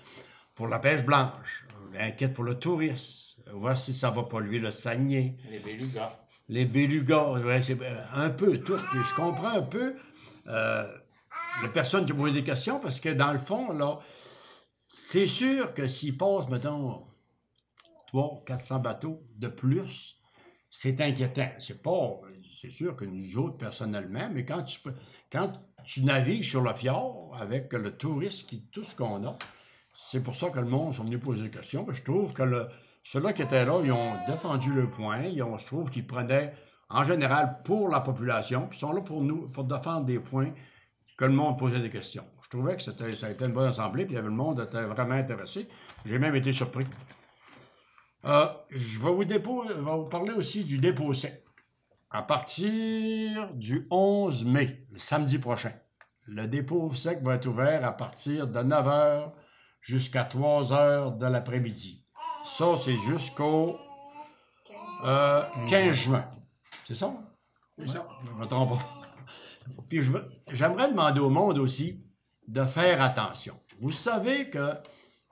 pour la pêche blanche, inquiet pour le tourisme. Voir si ça va polluer le Saguenay. Les belugas. Les belugas, ouais, c'est un peu tout. Puis je comprends un peu les personnes qui posent des questions parce que dans le fond, là, c'est sûr que s'ils passent, mettons, 300-400 bateaux de plus, c'est inquiétant. C'est sûr que nous autres, personnellement, mais quand tu navigues sur le fjord avec le tourisme, tout ce qu'on a, c'est pour ça que le monde sont venus poser des questions. Je trouve que ceux-là qui étaient là, ils ont défendu le point. Je trouve qu'ils prenaient, en général, pour la population, puis ils sont là pour nous, pour défendre des points que le monde posait des questions. Je trouvais que ça a été une bonne assemblée, puis le monde était vraiment intéressé. J'ai même été surpris. Je vais vous parler aussi du dépôt sec. À partir du 11 mai, le samedi prochain, le dépôt sec va être ouvert à partir de 9 h jusqu'à 3 h de l'après-midi. Ça, c'est jusqu'au 15 juin. C'est ça? C'est ça. Je ne me trompe pas. Puis j'aimerais demander au monde aussi de faire attention. Vous savez que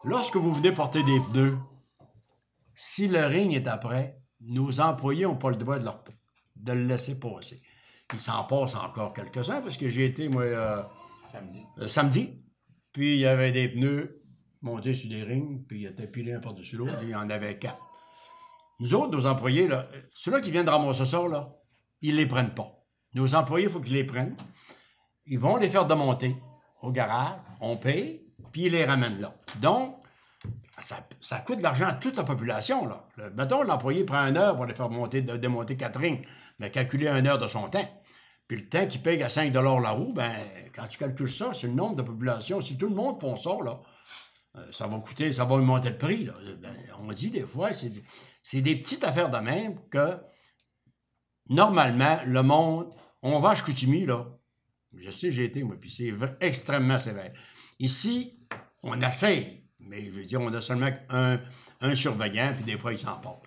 lorsque vous venez porter des pneus, si le ring est après, nos employés n'ont pas le droit de le laisser passer. Il s'en passe encore quelques-uns parce que j'ai été, moi, samedi. Puis il y avait des pneus montés sur des rings, puis il était pilé un par-dessus l'autre, et il y en avait 4. Nous autres, nos employés, là, ceux-là qui viennent de ramasser ça, là, ils ne les prennent pas. Nos employés, il faut qu'ils les prennent. Ils vont les faire démonter au garage, on paye, puis ils les ramènent là. Donc, ça coûte de l'argent à toute la population, là. Mettons, l'employé prend 1 heure pour les faire démonter 4 rings, mais calculer 1 heure de son temps. Puis le temps qu'il paye à 5 $ la roue, ben, quand tu calcules ça, c'est le nombre de population. Si tout le monde font ça, là, ça va coûter, ça va augmenter le prix, là. Ben, on dit des fois, c'est des petites affaires de même que, normalement, le monde, on va à Chicoutimi, là. Je sais, j'ai été, moi, puis c'est extrêmement sévère. Ici, on essaye, mais je veux dire, on a seulement un surveillant, puis des fois, il s'en porte.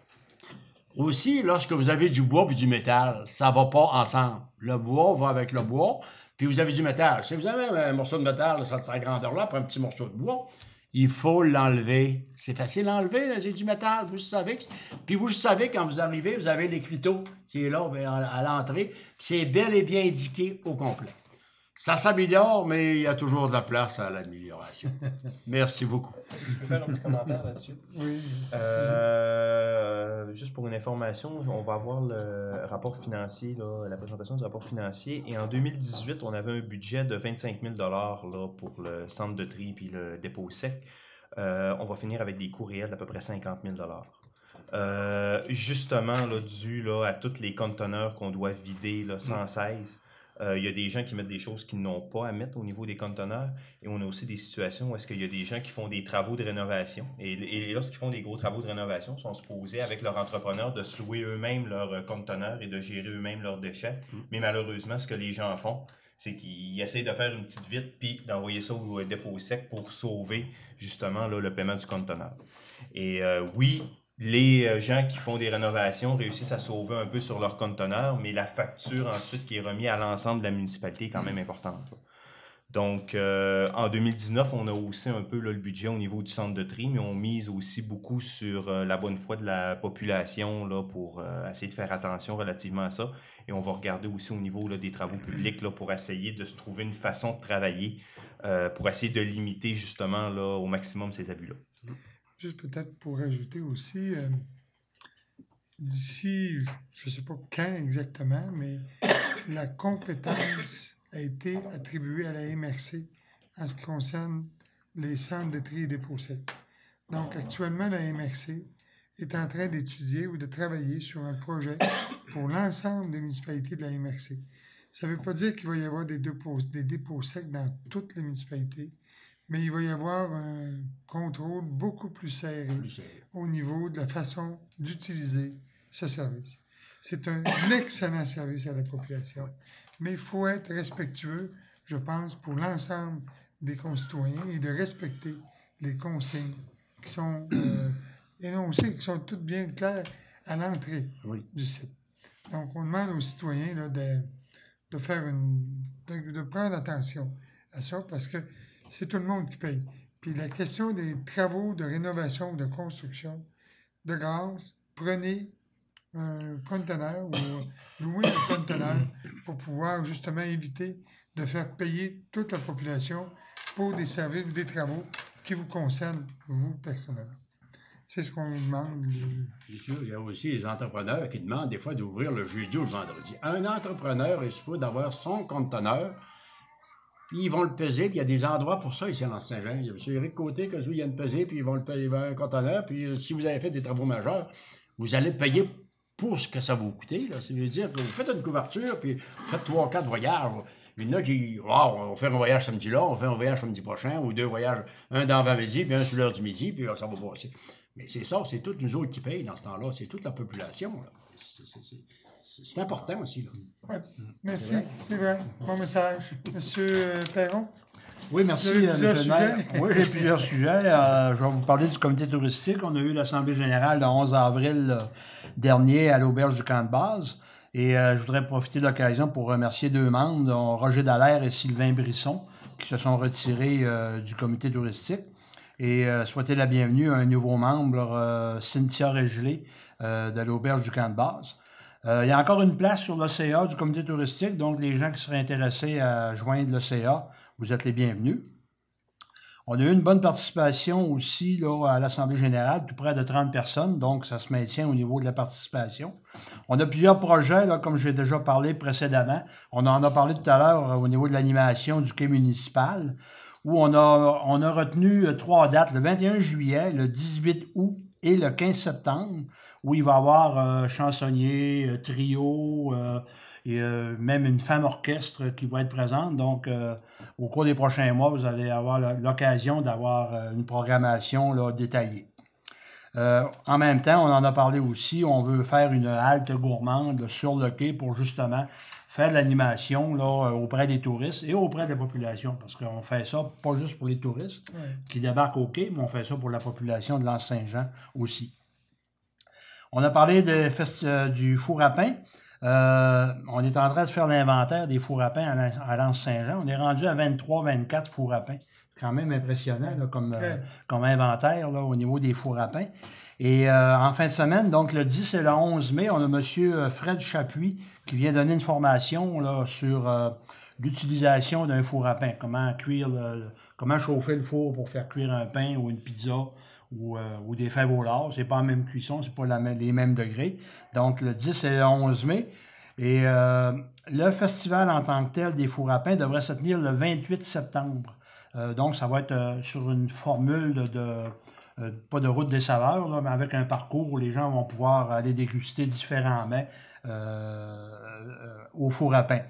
Aussi, lorsque vous avez du bois puis du métal, ça ne va pas ensemble. Le bois va avec le bois, puis vous avez du métal. Si vous avez un morceau de métal de cette grandeur-là, après un petit morceau de bois, il faut l'enlever. C'est facile à enlever, c'est du métal, vous le savez. Puis vous le savez, quand vous arrivez, vous avez l'écriteau qui est là à l'entrée, c'est bel et bien indiqué au complet. Ça s'améliore, mais il y a toujours de la place à l'amélioration. Merci beaucoup. Est-ce que je peux faire un petit commentaire là-dessus? Oui. Juste pour une information, on va avoir le rapport financier, là, la présentation du rapport financier. Et en 2018, on avait un budget de 25 000 là, pour le centre de tri et le dépôt sec. On va finir avec des coûts réels d'à peu près 50 000 justement, là, dû là, à tous les conteneurs qu'on doit vider là, sans cesse. Il y a des gens qui mettent des choses qu'ils n'ont pas à mettre au niveau des conteneurs. Et on a aussi des situations où est-ce qu'il y a des gens qui font des travaux de rénovation. Et lorsqu'ils font des gros travaux de rénovation, ils sont supposés, avec leur entrepreneur, de se louer eux-mêmes leurs conteneurs et de gérer eux-mêmes leurs déchets. Mais malheureusement, ce que les gens font, c'est qu'ils essayent de faire une petite vite puis d'envoyer ça au dépôt sec pour sauver, justement, là, le paiement du conteneur. Et oui, les gens qui font des rénovations réussissent à sauver un peu sur leur conteneur, mais la facture ensuite qui est remise à l'ensemble de la municipalité est quand même importante. Là. Donc, en 2019, on a haussé un peu là, le budget au niveau du centre de tri, mais on mise aussi beaucoup sur la bonne foi de la population là, pour essayer de faire attention relativement à ça. Et on va regarder aussi au niveau là, des travaux publics là, pour essayer de se trouver une façon de travailler pour essayer de limiter justement là, au maximum ces abus-là. Juste peut-être pour ajouter aussi, d'ici, je ne sais pas quand exactement, mais la compétence a été attribuée à la MRC en ce qui concerne les centres de tri et dépôt sec. Donc actuellement, la MRC est en train d'étudier ou de travailler sur un projet pour l'ensemble des municipalités de la MRC. Ça ne veut pas dire qu'il va y avoir des dépôts secs dans toutes les municipalités, mais il va y avoir un contrôle beaucoup plus serré au niveau de la façon d'utiliser ce service. C'est un excellent service à la population, mais il faut être respectueux, je pense, pour l'ensemble des concitoyens et de respecter les consignes qui sont énoncées, qui sont toutes bien claires à l'entrée du site. Donc, on demande aux citoyens là, de prendre attention à ça parce que c'est tout le monde qui paye. Puis la question des travaux de rénovation ou de construction de gaz, prenez un conteneur ou louez un conteneur pour pouvoir justement éviter de faire payer toute la population pour des services ou des travaux qui vous concernent, vous, personnellement. C'est ce qu'on nous demande. C'est sûr, il y a aussi les entrepreneurs qui demandent des fois d'ouvrir le jeudi ou le vendredi. Un entrepreneur est supposé d'avoir son conteneur. Puis ils vont le peser, puis il y a des endroits pour ça ici à Saint-Jean. Il y a M. Éric Côté, que il y a une pesée, puis ils vont le payer un conteneur. Puis si vous avez fait des travaux majeurs, vous allez payer pour ce que ça va vous coûter. Là. Ça veut dire que vous faites une couverture, puis vous faites 3 ou 4 voyages. Il y en a qui, on va faire un voyage samedi-là, on va faire un voyage samedi prochain, ou 2 voyages, un dans l'avant-midi, puis un sur l'heure du midi, puis ça va passer. Mais c'est ça, c'est tous nous autres qui payent dans ce temps-là. C'est toute la population. Là. C'est important aussi. Là. Ouais. Merci, c'est vrai. Bon message. Monsieur Perron? Oui, merci, M. le maire. Oui, j'ai plusieurs sujets. Je vais vous parler du comité touristique. On a eu l'Assemblée générale le 11 avril dernier à l'Auberge du Camp de base. Et je voudrais profiter de l'occasion pour remercier 2 membres, dont Roger Dallaire et Sylvain Brisson, qui se sont retirés du comité touristique. Et souhaiter la bienvenue à un nouveau membre, Cynthia Régelé, de l'Auberge du Camp de Base. Il y a encore une place sur l'OCA du comité touristique, donc les gens qui seraient intéressés à joindre l'OCA, vous êtes les bienvenus. On a eu une bonne participation aussi là, à l'Assemblée générale, tout près de 30 personnes, donc ça se maintient au niveau de la participation. On a plusieurs projets, là, comme j'ai déjà parlé précédemment. On en a parlé tout à l'heure au niveau de l'animation du quai municipal, où on a retenu 3 dates, le 21 juillet, le 18 août et le 15 septembre, où il va y avoir chansonnier, trio, et même une femme orchestre qui va être présente. Donc, au cours des prochains mois, vous allez avoir l'occasion d'avoir une programmation là, détaillée. En même temps, on en a parlé aussi, on veut faire une halte gourmande là, sur le quai pour justement faire de l'animation là, auprès des touristes et auprès de la population, parce qu'on fait ça pas juste pour les touristes qui débarquent au quai, mais on fait ça pour la population de l'Anse-Saint-Jean aussi. On a parlé du four à pain. On est en train de faire l'inventaire des fours à pain à l'Anse-Saint-Jean. On est rendu à 23-24 fours à pain. C'est quand même impressionnant là, comme inventaire là, au niveau des fours à pain. Et en fin de semaine, donc le 10 et le 11 mai, on a M. Fred Chapuis qui vient donner une formation là, sur l'utilisation d'un four à pain. Comment comment chauffer le four pour faire cuire un pain ou une pizza ou des fèves au lard. C'est pas la même cuisson, c'est pas les mêmes degrés. Donc le 10 et le 11 mai. Et le festival en tant que tel des fours à pain devrait se tenir le 28 septembre. Donc ça va être sur une formule pas de route des saveurs, là, mais avec un parcours où les gens vont pouvoir aller déguster différents mets au four à pain.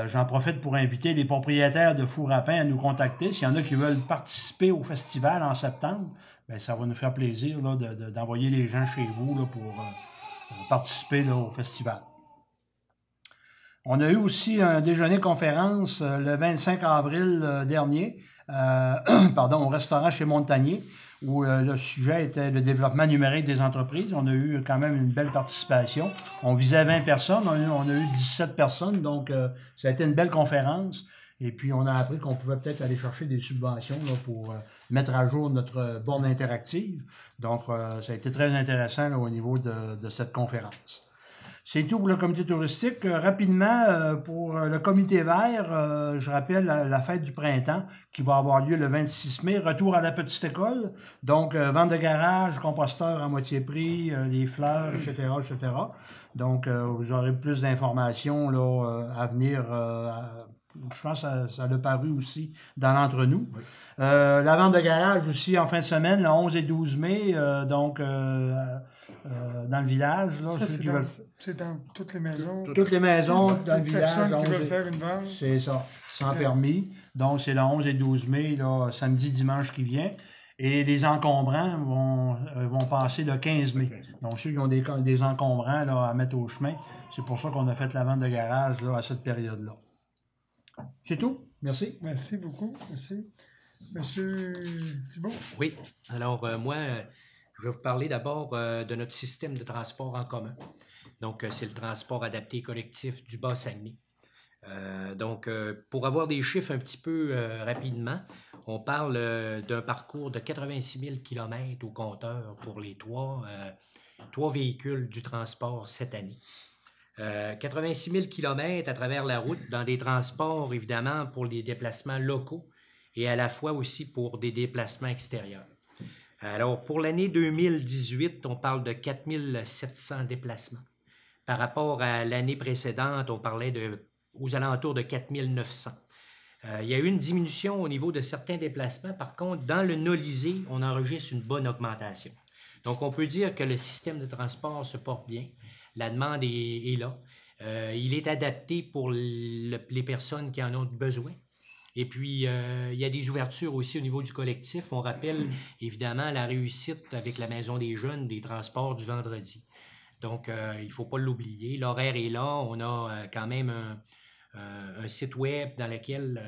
J'en profite pour inviter les propriétaires de four à pain à nous contacter. S'il y en a qui veulent participer au festival en septembre, bien, ça va nous faire plaisir là, d'envoyer les gens chez vous là, pour participer là, au festival. On a eu aussi un déjeuner-conférence le 25 avril dernier au restaurant chez Montagnier, où le sujet était le développement numérique des entreprises. On a eu quand même une belle participation. On visait 20 personnes, on a eu 17 personnes, donc ça a été une belle conférence. Et puis, on a appris qu'on pouvait peut-être aller chercher des subventions là, pour mettre à jour notre borne interactive. Donc, ça a été très intéressant là, au niveau de cette conférence. C'est tout pour le comité touristique. Rapidement, pour le comité vert, je rappelle la fête du printemps qui va avoir lieu le 26 mai. Retour à la petite école. Donc, vente de garage, composteur à moitié prix, les fleurs, etc., etc. Donc, vous aurez plus d'informations là, à venir. Je pense que ça a paru aussi dans l'entre-nous. Oui. La vente de garage aussi en fin de semaine, le 11 et 12 mai, dans le village. Là, c'est dans toutes les maisons. Toutes les maisons dans le village. Personnes qui veulent faire une vente. C'est ça, sans permis. Donc, c'est le 11 et 12 mai, là, samedi, dimanche qui vient. Et les encombrants vont passer le 15 mai. Donc, ceux qui ont des encombrants là, à mettre au chemin, c'est pour ça qu'on a fait la vente de garage là, à cette période-là. C'est tout. Merci. Merci beaucoup. Merci. Monsieur Thibault. Oui. Alors, moi, je vais vous parler d'abord de notre système de transport en commun. Donc, c'est le transport adapté collectif du Bas-Saguenay. Donc, pour avoir des chiffres un petit peu rapidement, on parle d'un parcours de 86 000 km au compteur pour les trois véhicules du transport cette année. 86 000 km à travers la route dans des transports, évidemment, pour les déplacements locaux et à la fois aussi pour des déplacements extérieurs. Alors, pour l'année 2018, on parle de 4 700 déplacements. Par rapport à l'année précédente, on parlait aux alentours de 4 900. Il y a eu une diminution au niveau de certains déplacements. Par contre, dans le Nolisé, on enregistre une bonne augmentation. Donc, on peut dire que le système de transport se porte bien. La demande est là. Il est adapté pour les personnes qui en ont besoin. Et puis, il y a des ouvertures aussi au niveau du collectif. On rappelle évidemment la réussite avec la Maison des jeunes des transports du vendredi. Donc, il ne faut pas l'oublier. L'horaire est là. On a quand même un site web dans lequel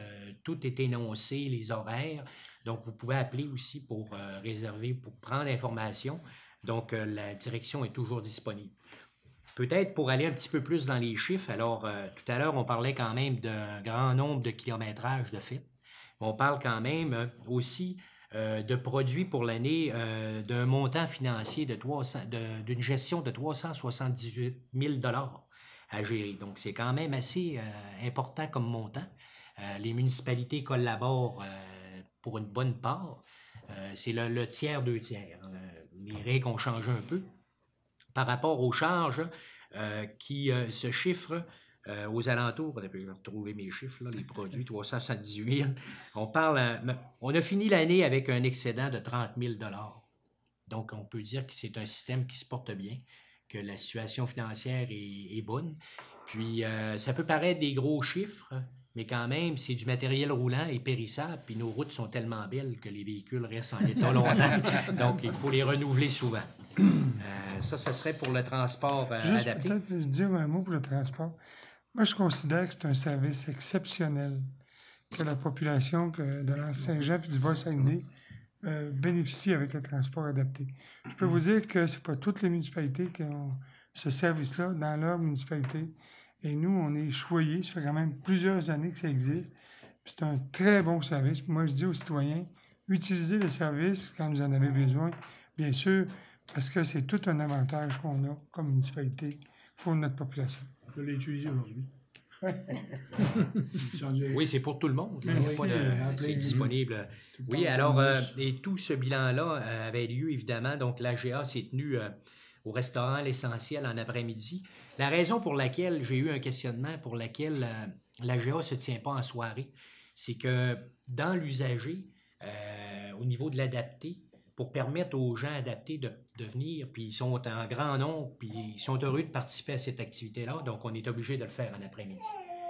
tout est énoncé, les horaires. Donc, vous pouvez appeler aussi pour réserver, pour prendre l'information. Donc, la direction est toujours disponible. Peut-être pour aller un petit peu plus dans les chiffres, alors tout à l'heure, on parlait quand même d'un grand nombre de kilométrages de fait. On parle quand même aussi de produits pour l'année d'un montant financier d'une gestion de 378 000 à gérer. Donc, c'est quand même assez important comme montant. Les municipalités collaborent pour une bonne part. C'est le tiers, 2 tiers. Les règles ont changé un peu. Par rapport aux charges qui se chiffrent aux alentours, je vais retrouver mes chiffres, là, les produits, 378 000. On a fini l'année avec un excédent de 30 000 $. Donc, on peut dire que c'est un système qui se porte bien, que la situation financière est bonne. Puis, ça peut paraître des gros chiffres, mais quand même, c'est du matériel roulant et périssable, puis nos routes sont tellement belles que les véhicules restent en état longtemps. Donc, il faut les renouveler souvent. Ça serait pour le transport Juste adapté. peut-être dire un mot pour le transport. Moi, je considère que c'est un service exceptionnel que la population de l'Anse-Saint-Jean et du Bas-Saguenay bénéficie avec le transport adapté. Je peux vous dire que ce n'est pas toutes les municipalités qui ont ce service-là dans leur municipalité. Et nous, on est choyés. Ça fait quand même plusieurs années que ça existe. Puis c'est un très bon service. Moi, je dis aux citoyens, utilisez le service quand vous en avez besoin, bien sûr, parce que c'est tout un avantage qu'on a comme municipalité pour notre population. Je l'ai utilisé aujourd'hui. Oui, c'est pour tout le monde. Merci, C'est disponible. Oui, alors, et tout ce bilan-là avait lieu, évidemment. Donc, l'AGA s'est tenu au restaurant L'Essentiel en après-midi. La raison pour laquelle j'ai eu un questionnement, pour laquelle l'AGA ne se tient pas en soirée, c'est que dans l'usager, au niveau de l'adapté, pour permettre aux gens adaptés de venir, puis ils sont en grand nombre, puis ils sont heureux de participer à cette activité-là, donc on est obligé de le faire en après-midi.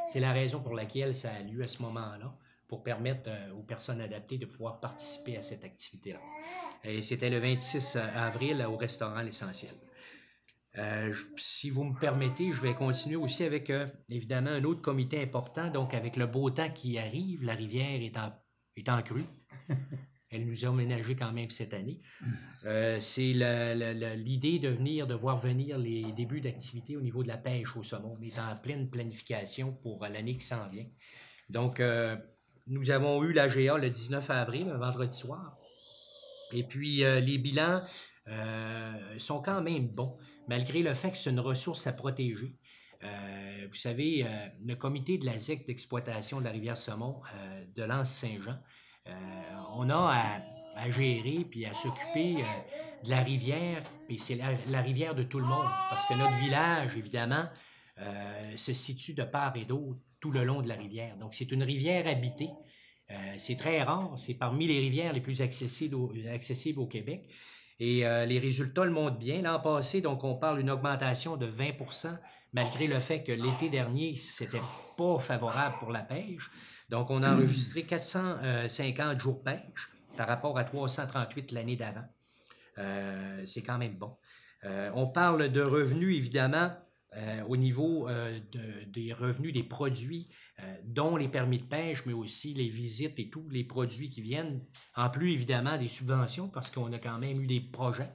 C'est la raison pour laquelle ça a lieu à ce moment-là, pour permettre aux personnes adaptées de pouvoir participer à cette activité-là. Et c'était le 26 avril au restaurant L'Essentiel. Si vous me permettez, je vais continuer aussi avec, évidemment, un autre comité important, donc avec le beau temps qui arrive, la rivière est en crue. Elle nous a ménagé quand même cette année. C'est l'idée de voir venir les débuts d'activité au niveau de la pêche au saumon. On est en pleine planification pour l'année qui s'en vient. Donc, nous avons eu l'AGA le 19 avril, un vendredi soir. Et puis, les bilans sont quand même bons, malgré le fait que c'est une ressource à protéger. Vous savez, le comité de la ZEC d'exploitation de la rivière Saumon de l'Anse-Saint-Jean, on a à gérer puis à s'occuper de la rivière, puis c'est la rivière de tout le monde, parce que notre village, évidemment, se situe de part et d'autre tout le long de la rivière. Donc, c'est une rivière habitée. C'est très rare. C'est parmi les rivières les plus accessibles au Québec. Et les résultats le montrent bien. L'an passé, donc, on parle d'une augmentation de 20 %, malgré le fait que l'été dernier, c'était pas favorable pour la pêche. Donc, on a enregistré 450 jours de pêche par rapport à 338 l'année d'avant. C'est quand même bon. On parle de revenus, évidemment, au niveau des revenus des produits, dont les permis de pêche, mais aussi les visites et tous les produits qui viennent, en plus, évidemment, des subventions, parce qu'on a quand même eu des projets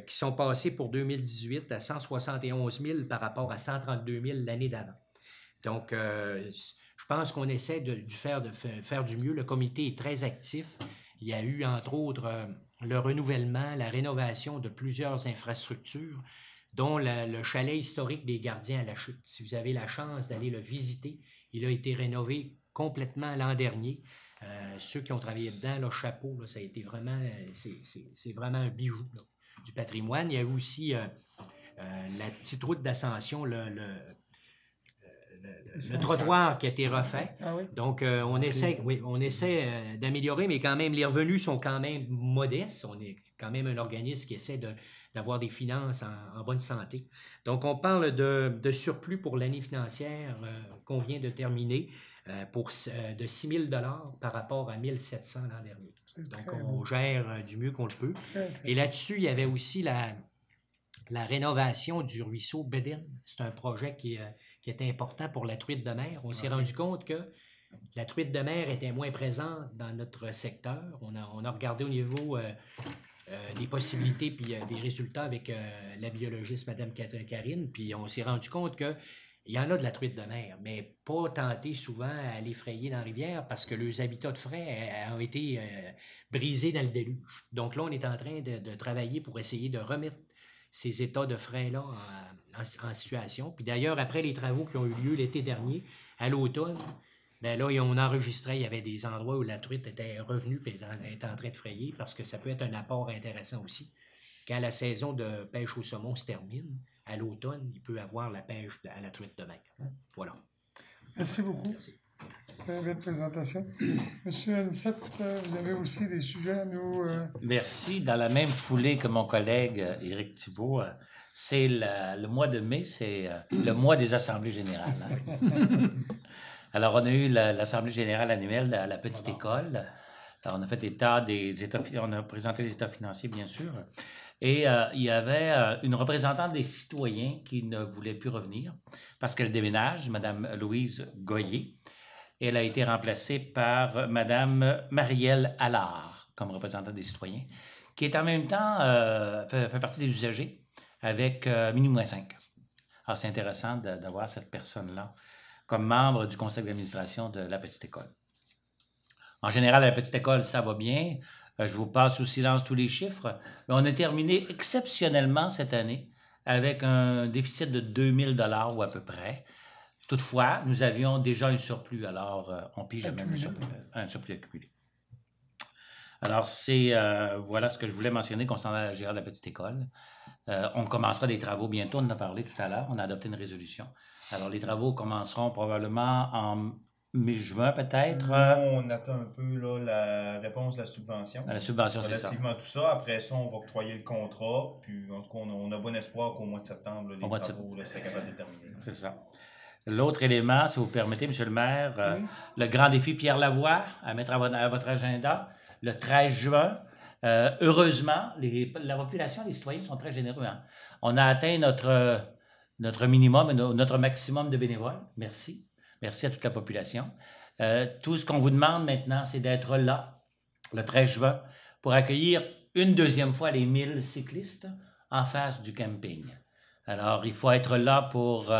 qui sont passés pour 2018 à 171 000 par rapport à 132 000 l'année d'avant. Donc, je pense qu'on essaie de faire du mieux. Le comité est très actif. Il y a eu, entre autres, le renouvellement, la rénovation de plusieurs infrastructures, dont le chalet historique des Gardiens à la Chute. Si vous avez la chance d'aller le visiter, il a été rénové complètement l'an dernier. Ceux qui ont travaillé dedans, le chapeau, là, ça a été vraiment, c'est vraiment un bijou là, du patrimoine. Il y a eu aussi la petite route d'ascension, le trottoir qui a été refait. Ah oui? Donc, on essaie d'améliorer, mais quand même, les revenus sont quand même modestes. On est quand même un organisme qui essaie d'avoir des finances en bonne santé. Donc, on parle de surplus pour l'année financière qu'on vient de terminer de 6 000 $ par rapport à 1 700 l'an dernier. Donc, on gère du mieux qu'on le peut. Et là-dessus, il y avait aussi la rénovation du ruisseau Bédine. C'est un projet qui était important pour la truite de mer. On s'est rendu compte que la truite de mer était moins présente dans notre secteur. On a regardé au niveau des possibilités puis des résultats avec la biologiste Mme Karine, puis on s'est rendu compte que il y en a de la truite de mer, mais pas tenter souvent à aller frayer dans la rivière parce que leurs habitats de frais ont été brisés dans le déluge. Donc là, on est en train de travailler pour essayer de remettre ces états de frais-là en situation. Puis d'ailleurs, après les travaux qui ont eu lieu l'été dernier, à l'automne, ben là, on enregistrait, il y avait des endroits où la truite était revenue et était en train de frayer parce que ça peut être un apport intéressant aussi. Quand la saison de pêche au saumon se termine, à l'automne, il peut y avoir la pêche à la truite de mer. Voilà. Merci beaucoup. Merci. Très belle présentation. Monsieur Anicette, vous avez aussi des sujets à nous... Merci. Dans la même foulée que mon collègue Éric Thibault, c'est le mois de mai, c'est le mois des assemblées générales. Hein. Alors, on a eu l'assemblée générale annuelle à la petite école. Alors, on a fait on a présenté les états financiers, bien sûr. Et il y avait une représentante des citoyens qui ne voulait plus revenir parce qu'elle déménage, Mme Louise Goyer. Et elle a été remplacée par Mme Marielle Allard comme représentante des citoyens, qui est en même temps fait partie des usagers avec minuit -5. Alors, c'est intéressant d'avoir cette personne-là comme membre du conseil d'administration de la petite école. En général, à la petite école, ça va bien. Je vous passe sous silence tous les chiffres. Mais on a terminé exceptionnellement cette année avec un déficit de 2000 $ ou à peu près. Toutefois, nous avions déjà un surplus, alors on pige même un surplus accumulé. Alors, voilà ce que je voulais mentionner concernant la gérante de la petite école. On commencera des travaux bientôt, on en a parlé tout à l'heure, on a adopté une résolution. Alors, les travaux commenceront probablement en mi-juin peut-être. On attend un peu là, la réponse de la subvention. La subvention, c'est ça. Relativement à tout ça. Après ça, on va octroyer le contrat. Puis, en tout cas, on a bon espoir qu'au mois de septembre, les travaux seraient capables de terminer. C'est ça. L'autre élément, si vous permettez, M. le maire, le grand défi Pierre Lavoie à mettre à votre agenda, le 13 juin. Heureusement, la population, les citoyens sont très généreux. Hein. On a atteint notre minimum, notre maximum de bénévoles. Merci. Merci à toute la population. Tout ce qu'on vous demande maintenant, c'est d'être là, le 13 juin, pour accueillir une deuxième fois les 1000 cyclistes en face du camping. Alors, il faut être là pour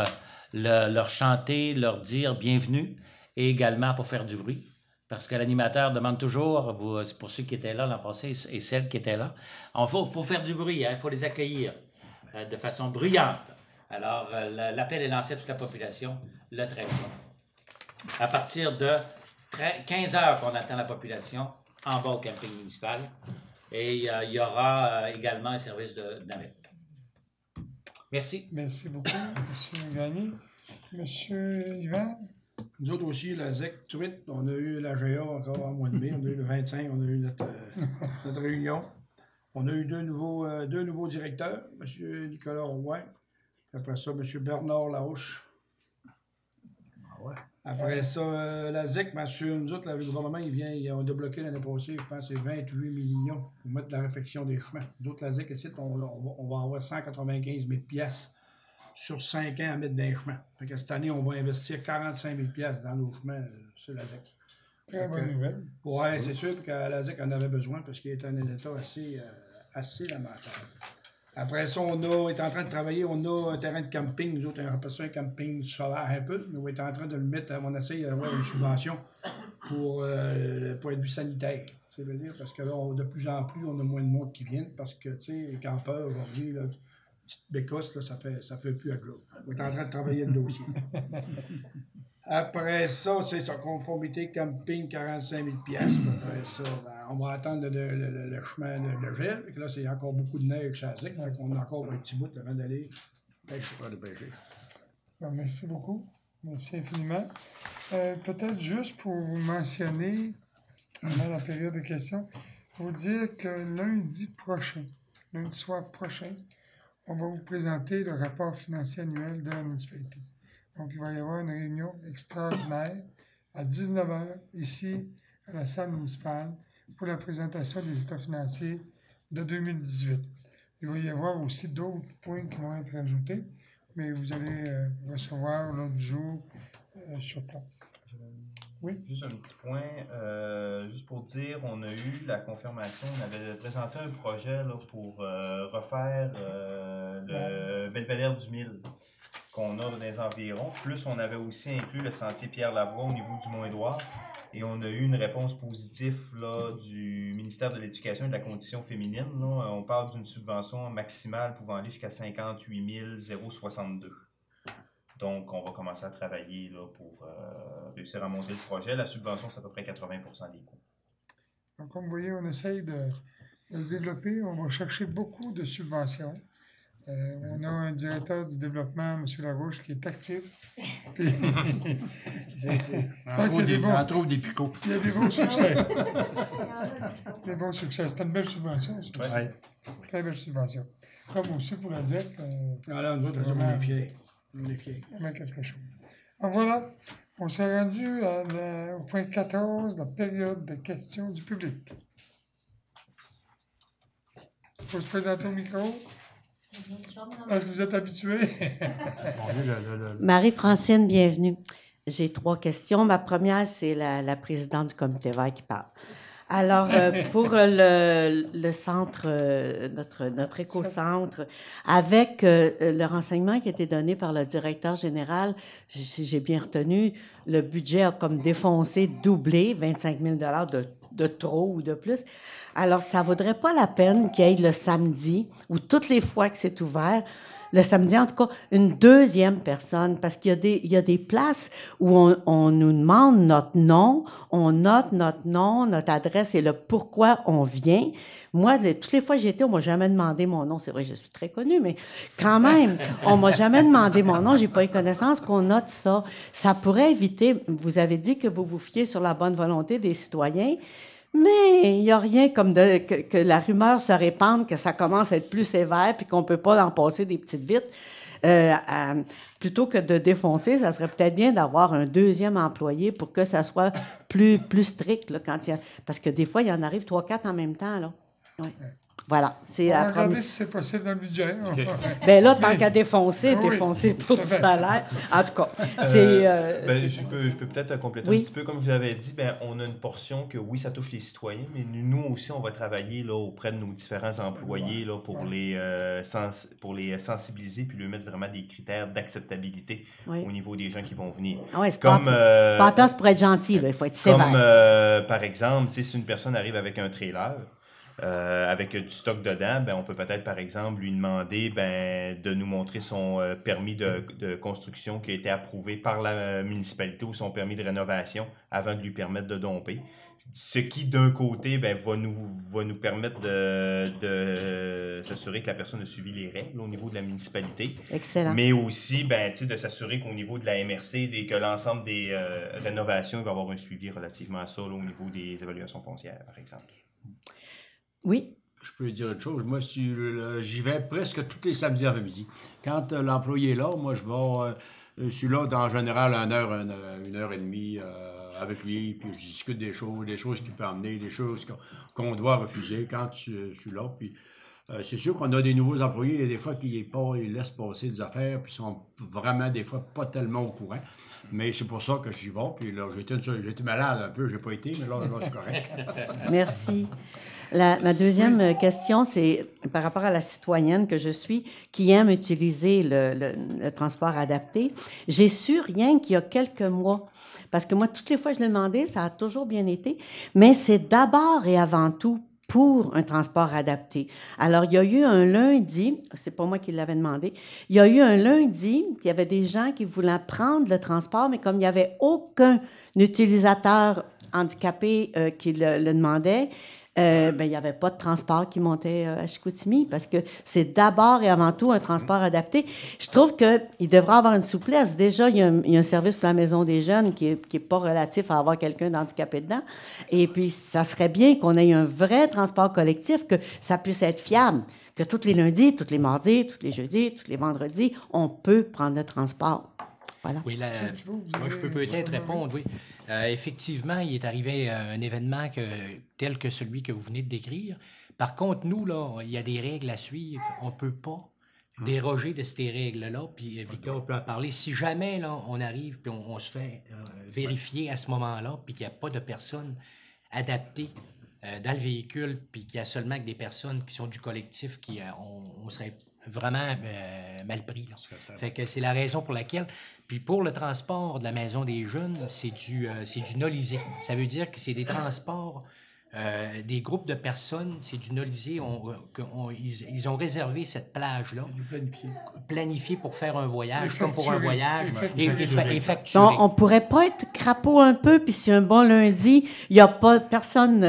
leur chanter, leur dire bienvenue et également pour faire du bruit. Parce que l'animateur demande toujours, pour ceux qui étaient là l'an passé et celles qui étaient là, il faut faire du bruit, il faut les accueillir de façon bruyante. Alors, l'appel est lancé à toute la population le 13 juin. À partir de 15 heures qu'on attend la population en bas au camping municipal. Et il y aura également un service de navette. Merci. Merci beaucoup, M. Gagné. M. Yvan? Nous autres aussi, la ZEC, truite, on a eu la GA encore en mois de mai, on a eu le 25, on a eu notre réunion. On a eu deux nouveaux directeurs, M. Nicolas Roy, après ça, M. Bernard Larouche. Après ça, la ZEC, bien sûr, nous autres, le gouvernement, ils ont débloqué l'année passée, je pense, c'est 28 millions pour mettre la réfection des chemins. Nous autres, la ZEC, ici, on va avoir 195 000 $ sur 5 ans à mettre dans les chemins. Fait que cette année, on va investir 45 000 $ dans nos chemins sur la ZEC. Très bonne nouvelle. Oui, c'est sûr que la ZEC en avait besoin parce qu'il était en état assez lamentable. Après ça, on est en train de travailler, on a un terrain de camping, nous autres, on appelle ça un camping sauvage un peu, mais on est en train de le mettre, on essaye d'avoir une subvention pour point de vue sanitaire. Ça veut dire, parce que là, de plus en plus, on a moins de monde qui viennent, parce que, tu sais, les campeurs, aujourd'hui, là, petite bécosse, là, ça fait plus à job. On est en train de travailler le dossier. Après ça, c'est sa conformité camping, 45 000 $. Après ça, ben, on va attendre le chemin de gel. Et là, c'est encore beaucoup de neige chez Azek. Donc, on a encore un petit bout avant d'aller pêcher. Bon, merci beaucoup. Merci infiniment. Peut-être juste pour vous mentionner, pendant la période de questions, vous dire que lundi soir prochain, on va vous présenter le rapport financier annuel de la municipalité. Donc, il va y avoir une réunion extraordinaire à 19h ici à la salle municipale pour la présentation des états financiers de 2018. Il va y avoir aussi d'autres points qui vont être ajoutés, mais vous allez recevoir l'autre jour sur place. Oui. Juste un petit point, juste pour dire, on a eu la confirmation, on avait présenté un projet là, pour refaire le Belvédère du Mille qu'on a dans les environs. Plus, on avait aussi inclus le sentier Pierre-Lavoie au niveau du Mont-Édouard. Et on a eu une réponse positive là, du ministère de l'Éducation et de la Condition féminine. Là. On parle d'une subvention maximale pouvant aller jusqu'à 58 062. Donc, on va commencer à travailler là, pour réussir à monter le projet. La subvention, c'est à peu près 80% des coûts. Donc, comme vous voyez, on essaye de se développer. On va chercher beaucoup de subventions. On a un directeur du développement, M. Larouche, qui est actif. Puis, On trouve des picots. il y a des bons succès. Des bons succès. C'est une belle subvention. Ça. Ouais. Très belle subvention. Comme aussi pour la ZEC. Là, nous autres, c'est on vraiment- est fiers. On est fiers. vraiment quelque chose. Donc voilà, on s'est rendu au point 14, la période de questions du public. Il faut se présenter au micro. Est-ce que vous êtes habitué? Marie-Francine, bienvenue. J'ai 3 questions. Ma première, c'est la présidente du comité vert qui parle. Alors, pour le centre, notre éco-centre, avec le renseignement qui a été donné par le directeur général, si j'ai bien retenu, le budget a comme défoncé, doublé, 25 000 de trop ou de plus. Alors, ça vaudrait pas la peine qu'il y ait le samedi, ou toutes les fois que c'est ouvert, le samedi, en tout cas, une deuxième personne, parce qu'il y a des places où on nous demande notre nom, on note notre nom, notre adresse et le pourquoi on vient. Moi, toutes les fois que j'y étais, on m'a jamais demandé mon nom. C'est vrai, je suis très connue, mais quand même, on m'a jamais demandé mon nom. J'ai pas eu connaissance qu'on note ça. Ça pourrait éviter, vous avez dit que vous vous fiez sur la bonne volonté des citoyens, mais il n'y a rien comme que la rumeur se répande, que ça commence à être plus sévère puis qu'on ne peut pas en passer des petites vites. Plutôt que de défoncer, ça serait peut-être bien d'avoir un deuxième employé pour que ça soit plus strict. Là, parce que des fois, il y en arrive 3-4 en même temps. Là. Ouais. Voilà. On va regarder si c'est possible dans le budget. Bien là, tant qu'à défoncer, Oui, défoncer pour tout à du fait. salaire. En tout cas, c'est... Je peux peut-être compléter Oui. un petit peu. Comme je vous l'avais dit, on a une portion que oui, ça touche les citoyens, mais nous aussi, on va travailler là, auprès de nos différents employés là, pour les sensibiliser puis lui mettre vraiment des critères d'acceptabilité Oui. au niveau des gens qui vont venir. Ah ouais, c'est Comme, pas la place pour être gentil, là. Il faut être sévère. Comme, par exemple, si une personne arrive avec un trailer, avec du stock dedans, on peut peut-être, par exemple, lui demander de nous montrer son permis de construction qui a été approuvé par la municipalité ou son permis de rénovation avant de lui permettre de domper. Ce qui, d'un côté, va nous permettre de s'assurer que la personne a suivi les règles au niveau de la municipalité. Excellent. Mais aussi, de s'assurer qu'au niveau de la MRC et que l'ensemble des rénovations, il va y avoir un suivi relativement à ça là, au niveau des évaluations foncières, par exemple. Oui. Je peux dire autre chose. Moi, j'y vais presque tous les samedis après-midi. Quand l'employé est là, moi, je suis là en général une heure et demie avec lui, puis je discute des choses qu'il peut amener, des choses qu'on doit refuser quand je suis là. Puis c'est sûr qu'on a des nouveaux employés, et des fois qu'ils laissent passer des affaires, puis ils sont vraiment des fois pas tellement au courant. Mais c'est pour ça que j'y vais. Puis là, j'étais malade un peu, j'ai pas été, mais là je suis correct. Merci. Ma deuxième question, c'est par rapport à la citoyenne que je suis, qui aime utiliser le transport adapté. J'ai su rien qu'il y a quelques mois, parce que moi, toutes les fois que je l'ai demandé, ça a toujours bien été, mais c'est d'abord et avant tout pour un transport adapté. Alors, il y a eu un lundi, c'est pas moi qui l'avais demandé, il y a eu un lundi, il y avait des gens qui voulaient prendre le transport, mais comme il n'y avait aucun utilisateur handicapé qui le demandait, il n'y avait pas de transport qui montait à Chicoutimi parce que c'est d'abord et avant tout un transport adapté. Je trouve qu'il devrait avoir une souplesse. Déjà, il y a un service pour la maison des jeunes qui est pas relatif à avoir quelqu'un d'handicapé dedans. Et puis, ça serait bien qu'on ait un vrai transport collectif, que ça puisse être fiable, que tous les lundis, tous les mardis, tous les jeudis, tous les vendredis, on peut prendre le transport. Voilà. Oui, moi, je peux peut-être répondre, oui. Effectivement, il est arrivé un événement tel que celui que vous venez de décrire. Par contre, nous, là, il y a des règles à suivre. On ne peut pas déroger de ces règles-là, puis Victor peut en parler. Si jamais là, on arrive puis on se fait vérifier à ce moment-là, puis qu'il n'y a pas de personnes adaptées dans le véhicule, puis qu'il y a seulement que des personnes qui sont du collectif, on serait vraiment mal pris. Là. Fait que c'est la raison pour laquelle. Puis pour le transport de la maison des jeunes, c'est du nolisé. Ça veut dire que c'est des transports. Des groupes de personnes, c'est du nolisé. Ils ont réservé cette plage-là. Planifié pour faire un voyage, comme pour un voyage, et facturé. On pourrait pas être crapaud un peu, puis si un bon lundi, il n'y a pas personne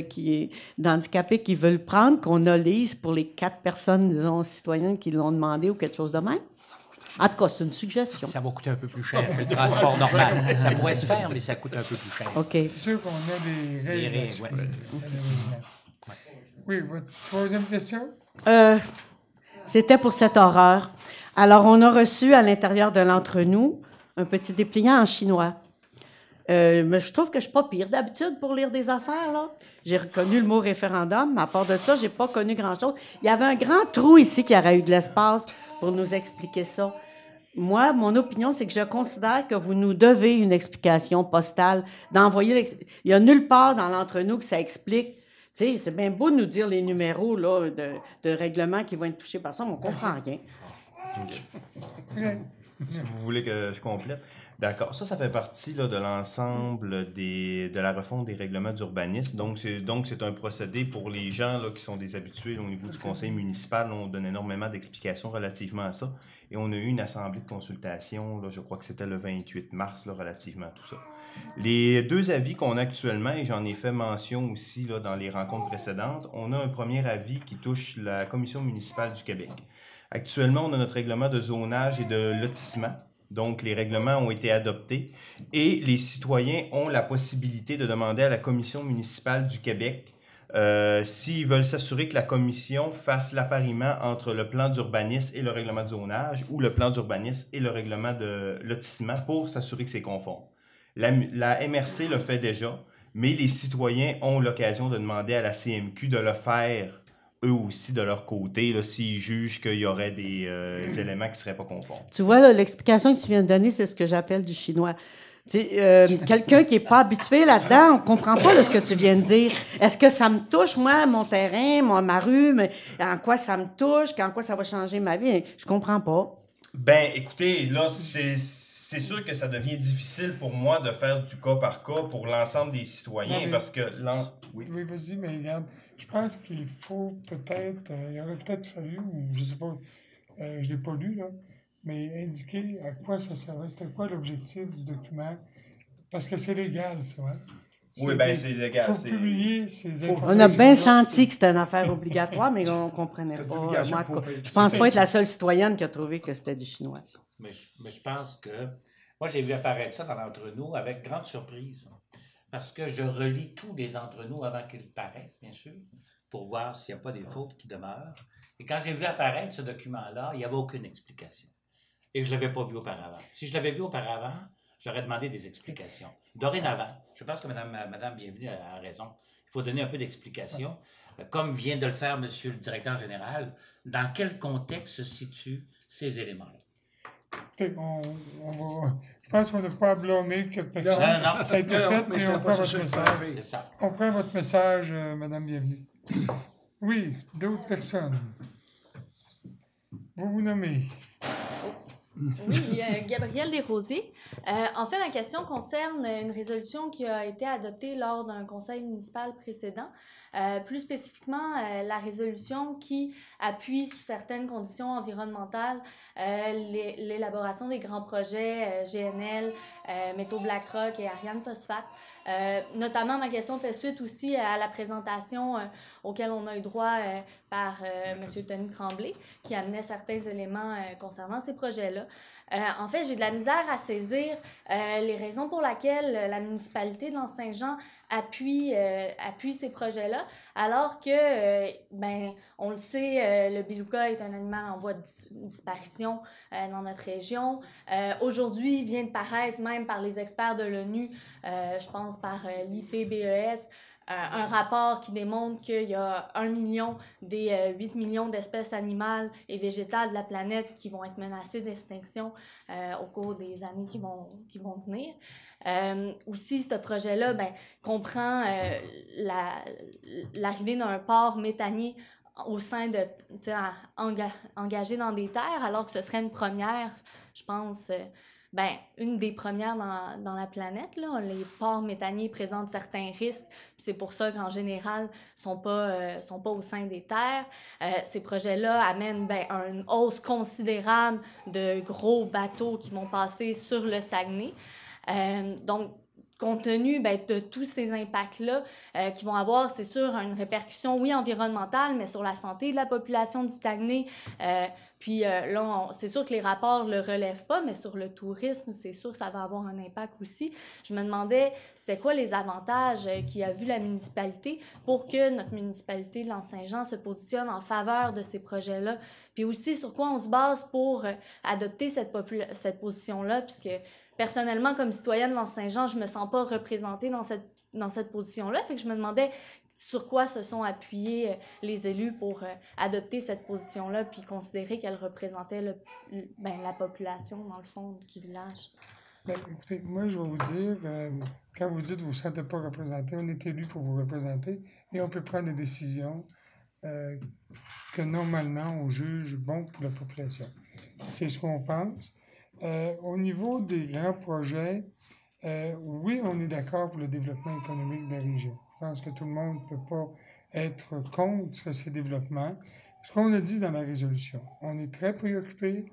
qui est d'handicapé qui veut le prendre, qu'on nolise pour les 4 personnes, disons, citoyennes qui l'ont demandé ou quelque chose de même? En tout cas, c'est une suggestion. Ça va coûter un peu plus cher que le transport normal. Ça pourrait se faire, mais ça coûte un peu plus cher. OK. C'est sûr qu'on a des règles. Des règles, ouais. Oui, votre troisième question? C'était pour cette horreur. Alors, on a reçu à l'intérieur de l'entre-nous un petit dépliant en chinois. Mais je trouve que je suis pas pire d'habitude pour lire des affaires, là. J'ai reconnu le mot référendum, mais à part de ça, j'ai pas connu grand-chose. Il y avait un grand trou ici qui aurait eu de l'espace pour nous expliquer ça. Moi, mon opinion, c'est que je considère que vous nous devez une explication postale, d'envoyer il y a nulle part dans l'entre-nous que ça explique. Tu sais, c'est bien beau de nous dire les numéros là, de règlements qui vont être touchés par ça, mais on comprend rien. Est-ce que vous voulez que je complète? D'accord. Ça fait partie là, de l'ensemble de la refonte des règlements d'urbanisme. Donc, c'est un procédé pour les gens là, qui sont des habitués au niveau du conseil municipal. On donne énormément d'explications relativement à ça. Et on a eu une assemblée de consultation, là, je crois que c'était le 28 mars, là, relativement à tout ça. Les 2 avis qu'on a actuellement, et j'en ai fait mention aussi là, dans les rencontres précédentes, on a un premier avis qui touche la Commission municipale du Québec. Actuellement, on a notre règlement de zonage et de lotissement. Donc, les règlements ont été adoptés et les citoyens ont la possibilité de demander à la Commission municipale du Québec s'ils veulent s'assurer que la Commission fasse l'appariement entre le plan d'urbanisme et le règlement de zonage ou le plan d'urbanisme et le règlement de lotissement pour s'assurer que c'est conforme. La MRC le fait déjà, mais les citoyens ont l'occasion de demander à la CMQ de le faire eux aussi de leur côté, là, s'ils jugent qu'il y aurait des éléments qui ne seraient pas conformes. Tu vois, là, l'explication que tu viens de donner, c'est ce que j'appelle du chinois. Quelqu'un qui n'est pas habitué là-dedans, on ne comprend pas là, ce que tu viens de dire. Est-ce que ça me touche, moi, mon terrain, ma rue, mais en quoi ça me touche, en quoi ça va changer ma vie? Je comprends pas. Ben, écoutez, là, c'est sûr que ça devient difficile pour moi de faire du cas par cas pour l'ensemble des citoyens, Non, parce que... Oui, vas-y, mais regarde, je pense qu'il faut peut-être, il aurait peut-être fallu, ou je sais pas, je ne l'ai pas lu, là, mais indiquer à quoi ça servait, c'était quoi l'objectif du document, parce que c'est légal, ça, hein? Oui, ben c'est légal. Il faut publier ces informations. On a bien senti que c'était une affaire obligatoire, mais on ne comprenait pas. Moi, je pense pas être la seule citoyenne qui a trouvé que c'était du chinois. Mais je pense que... Moi, j'ai vu apparaître ça dans l'entre-nous avec grande surprise. Parce que je relis tous les entre-nous avant qu'ils paraissent, bien sûr, pour voir s'il n'y a pas des fautes qui demeurent. Et quand j'ai vu apparaître ce document-là, il n'y avait aucune explication. Et je ne l'avais pas vu auparavant. Si je l'avais vu auparavant, j'aurais demandé des explications. Dorénavant, je pense que Madame Bienvenue a raison. Il faut donner un peu d'explication. Comme vient de le faire Monsieur le directeur général, dans quel contexte se situent ces éléments-là? Je pense qu'on n'a pas à blâmer quelque personne. Non. Ça a été fait, mais on prend votre message. C'est ça. On prend votre message, Madame Bienvenue. Oui, d'autres personnes. Vous vous nommez. Oui, Gabrielle Desrosiers. En fait, ma question concerne une résolution qui a été adoptée lors d'un conseil municipal précédent. Plus spécifiquement, la résolution qui appuie sous certaines conditions environnementales l'élaboration des grands projets GNL, Métaux BlackRock et Ariane Phosphate. Notamment, ma question fait suite aussi à la présentation auquel on a eu droit par M. Tony Tremblay, qui amenait certains éléments concernant ces projets-là. En fait, j'ai de la misère à saisir les raisons pour lesquelles la municipalité de L'Anse-Saint-Jean appuie ces projets-là, alors que, on le sait, le beluga est un animal en voie de disparition dans notre région. Aujourd'hui, il vient de paraître, même par les experts de l'ONU, je pense par l'IPBES, un rapport qui démontre qu'il y a 1 million des 8 millions d'espèces animales et végétales de la planète qui vont être menacées d'extinction au cours des années qui vont venir. Aussi, ce projet-là comprend l'arrivée d'un port méthanier au sein de, engagé dans des terres, alors que ce serait une première, je pense, une des premières dans la planète. Là. Les ports méthaniers présentent certains risques, c'est pour ça qu'en général, sont pas au sein des terres. Ces projets-là amènent une hausse considérable de gros bateaux qui vont passer sur le Saguenay. Donc, compte tenu de tous ces impacts-là qui vont avoir, c'est sûr, une répercussion, oui, environnementale, mais sur la santé de la population du Saguenay. Puis là, c'est sûr que les rapports ne le relèvent pas, mais sur le tourisme, c'est sûr que ça va avoir un impact aussi. Je me demandais, c'était quoi les avantages qu'il a vu la municipalité pour que notre municipalité de Lanse-Saint-Jean se positionne en faveur de ces projets-là. Puis aussi, sur quoi on se base pour adopter cette position-là, puisque personnellement, comme citoyenne de Lanse-Saint-Jean, je me sens pas représentée dans cette position-là. Fait que je me demandais sur quoi se sont appuyés les élus pour adopter cette position-là puis considérer qu'elle représentait la population, dans le fond, du village. Écoutez, moi, je vais vous dire, quand vous dites que vous ne vous sentez pas représenté, on est élu pour vous représenter et on peut prendre des décisions que normalement on juge bon pour la population. C'est ce qu'on pense. Au niveau des grands projets, oui, on est d'accord pour le développement économique de la région. Je pense que tout le monde ne peut pas être contre ces développements. Ce qu'on a dit dans la résolution, on est très préoccupé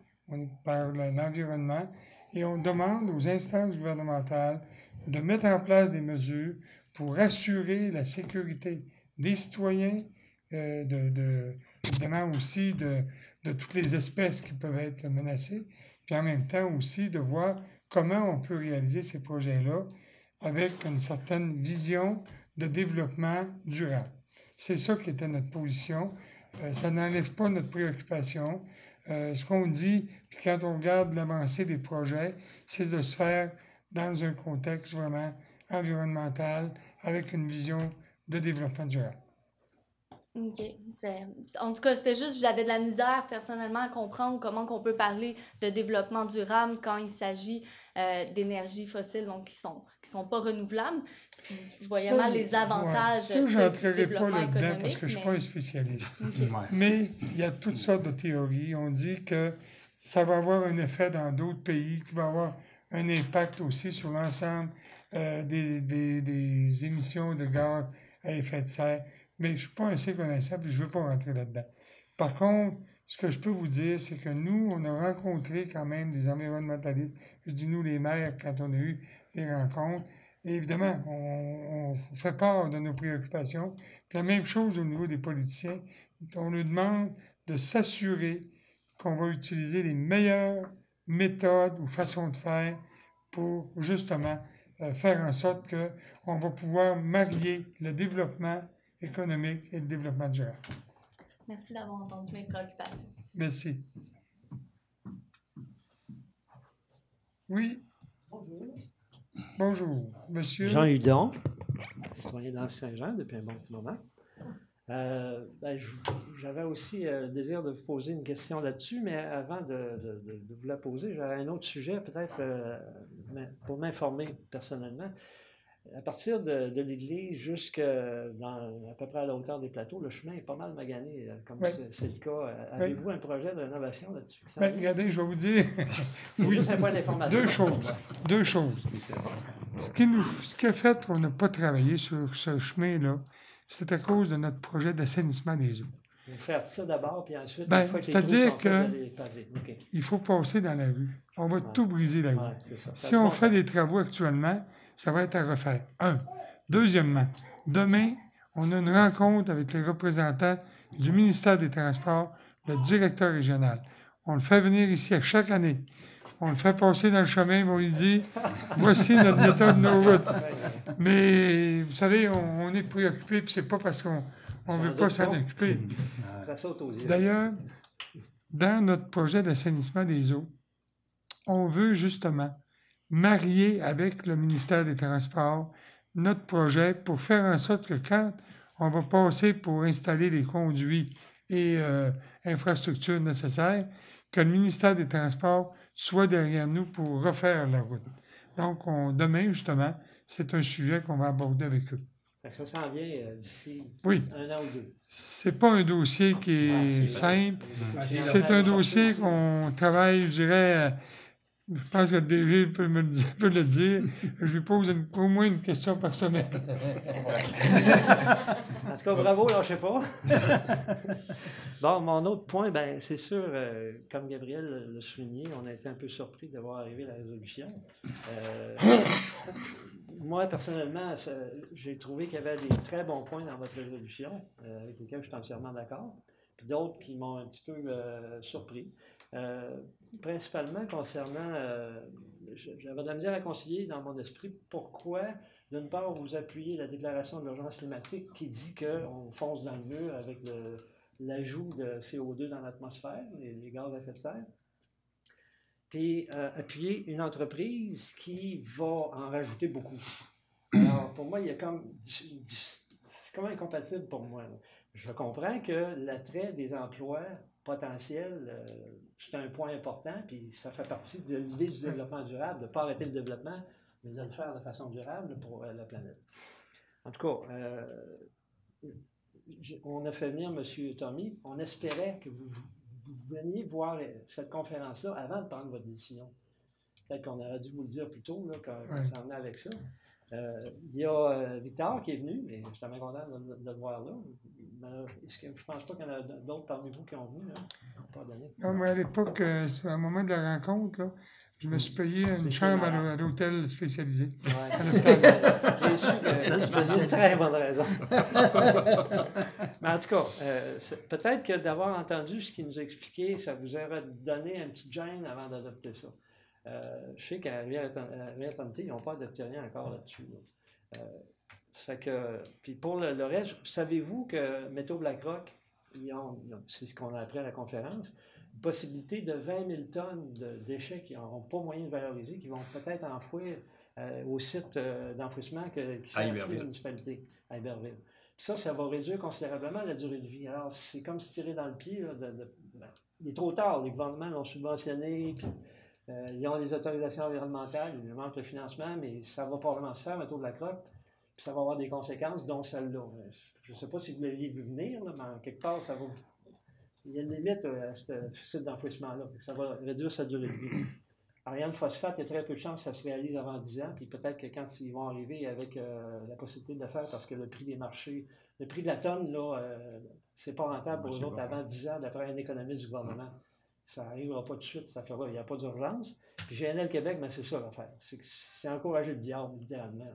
par l'environnement et on demande aux instances gouvernementales de mettre en place des mesures pour assurer la sécurité des citoyens, évidemment aussi de toutes les espèces qui peuvent être menacées, puis en même temps aussi de voir comment on peut réaliser ces projets-là avec une certaine vision de développement durable. C'est ça qui était notre position. Ça n'enlève pas notre préoccupation. Ce qu'on dit, puis quand on regarde l'avancée des projets, c'est de se faire dans un contexte vraiment environnemental avec une vision de développement durable. OK. En tout cas, c'était juste, j'avais de la misère personnellement à comprendre comment on peut parler de développement durable quand il s'agit d'énergies fossiles, donc qui sont pas renouvelables. Puis, je voyais mal les avantages du développement économique. Là-dedans parce que je ne suis pas un spécialiste. Okay. Mais il y a toutes sortes de théories. On dit que ça va avoir un effet dans d'autres pays, qui va avoir un impact aussi sur l'ensemble des émissions de gaz à effet de serre. Mais je ne suis pas assez connaissant et je ne veux pas rentrer là-dedans. Par contre, ce que je peux vous dire, c'est que nous, on a rencontré quand même des environnementalistes. Je dis nous, les maires, quand on a eu les rencontres. Et évidemment, on fait part de nos préoccupations. Puis la même chose au niveau des politiciens. On nous demande de s'assurer qu'on va utiliser les meilleures méthodes ou façons de faire pour justement faire en sorte qu'on va pouvoir marier le développement économique et le développement durable. Merci d'avoir entendu mes préoccupations. Merci. Oui. Bonjour. Bonjour, monsieur. Jean Hudon, citoyen dans Saint-Jean depuis un bon petit moment. J'avais aussi le désir de vous poser une question là-dessus, mais avant de vous la poser, j'avais un autre sujet, peut-être pour m'informer personnellement. À partir de l'église jusqu'à peu près à la hauteur des plateaux, le chemin est pas mal magané, comme c'est le cas. Avez-vous un projet de rénovation là-dessus? Regardez, je vais vous dire. Oui, juste un point d'information. Deux choses. Ce qui a fait qu'on n'a pas travaillé sur ce chemin-là, c'est à cause de notre projet d'assainissement des eaux. Vous faites ça d'abord, puis ensuite, c'est-à-dire qu'il faut passer dans la rue. On va tout briser la rue. Si on fait des travaux actuellement, ça va être à refaire. Deuxièmement, demain, on a une rencontre avec les représentants du ministère des Transports, le directeur régional. On le fait venir ici à chaque année. On le fait passer dans le chemin, on lui dit « Voici notre méthode, nos routes. » Mais, vous savez, on est préoccupé, puis c'est pas parce qu'on ne veut pas s'en occuper. Ça saute aux yeux. D'ailleurs, dans notre projet d'assainissement des eaux, on veut justement marier avec le ministère des Transports notre projet pour faire en sorte que quand on va passer pour installer les conduits et infrastructures nécessaires, que le ministère des Transports soit derrière nous pour refaire la route. Donc, demain, justement, c'est un sujet qu'on va aborder avec eux. Fait que ça s'en vient d'ici Oui. 1 an ou 2. C'est pas un dossier qui est simple. C'est un dossier qu'on travaille, je dirais, je pense que le DG peut le dire. Je lui pose au moins une question par semaine. En tout cas, bravo, là, je sais pas. Bon, mon autre point, ben, c'est sûr, comme Gabriel l'a souligné, on a été un peu surpris de voir arriver la résolution. Moi, personnellement, j'ai trouvé qu'il y avait des très bons points dans votre résolution, avec lesquels je suis entièrement d'accord, puis d'autres qui m'ont un petit peu surpris. Principalement concernant, j'avais de la misère à concilier dans mon esprit pourquoi, d'une part, vous appuyez la déclaration de l'urgence climatique qui dit qu'on fonce dans le mur avec l'ajout de CO2 dans l'atmosphère, les gaz à effet de serre, puis appuyer une entreprise qui va en rajouter beaucoup. Alors, pour moi, il y a comme... C'est comme incompatible pour moi. Là. Je comprends que l'attrait des emplois potentiels, c'est un point important, puis ça fait partie de l'idée du développement durable, de ne pas arrêter le développement, mais de le faire de façon durable pour la planète. En tout cas, on a fait venir M. Tommy. On espérait que vous veniez voir cette conférence-là avant de prendre votre décision. Peut-être qu'on aurait dû vous le dire plus tôt, là, quand on s'en venait avec ça. Il y a Victor qui est venu, et je suis très content de le voir là. Mais je ne pense pas qu'il y en a d'autres parmi vous qui ont venu. Là. Pardonnez. Non, mais à l'époque, à un moment de la rencontre, là, je me suis payé une chambre à l'hôtel spécialisé. J'ai su que tu faisais une très bonne raison. Mais en tout cas, peut-être que d'avoir entendu ce qu'il nous a expliqué, ça vous aurait donné un petit gêne avant d'adopter ça. Je sais qu'à Rivière-Tonté, ils n'ont pas adopté rien encore là-dessus. Fait que, puis pour le reste, savez-vous que Métaux BlackRock, c'est ce qu'on a appris à la conférence, une possibilité de 20 000 tonnes de déchets qui n'auront pas moyen de valoriser, qui vont peut-être enfouir au site d'enfouissement qui sert à la municipalité, à Iberville. Puis ça va réduire considérablement la durée de vie. Alors, c'est comme se tirer dans le pied. Là, il est trop tard. Les gouvernements l'ont subventionné, puis ils ont les autorisations environnementales, il manque le financement, mais ça va probablement se faire, Métaux BlackRock, puis ça va avoir des conséquences, dont celle-là. Je ne sais pas si vous l'aviez vu venir, là, mais en quelque part, ça va... Il y a une limite à ce site d'enfouissement-là, ça va réduire sa durée de vie. Ariane Phosphate, il y a très peu de chances que ça se réalise avant 10 ans, puis peut-être que quand ils vont arriver avec la possibilité de le faire, parce que le prix des marchés, le prix de la tonne, là, c'est pas rentable pour eux autres avant 10 ans, d'après un économiste du gouvernement. Ça n'arrivera pas tout de suite, cette affaire-là. Il n'y a pas d'urgence. Puis GNL Québec, ben c'est ça l'affaire. C'est encourager le diable, littéralement.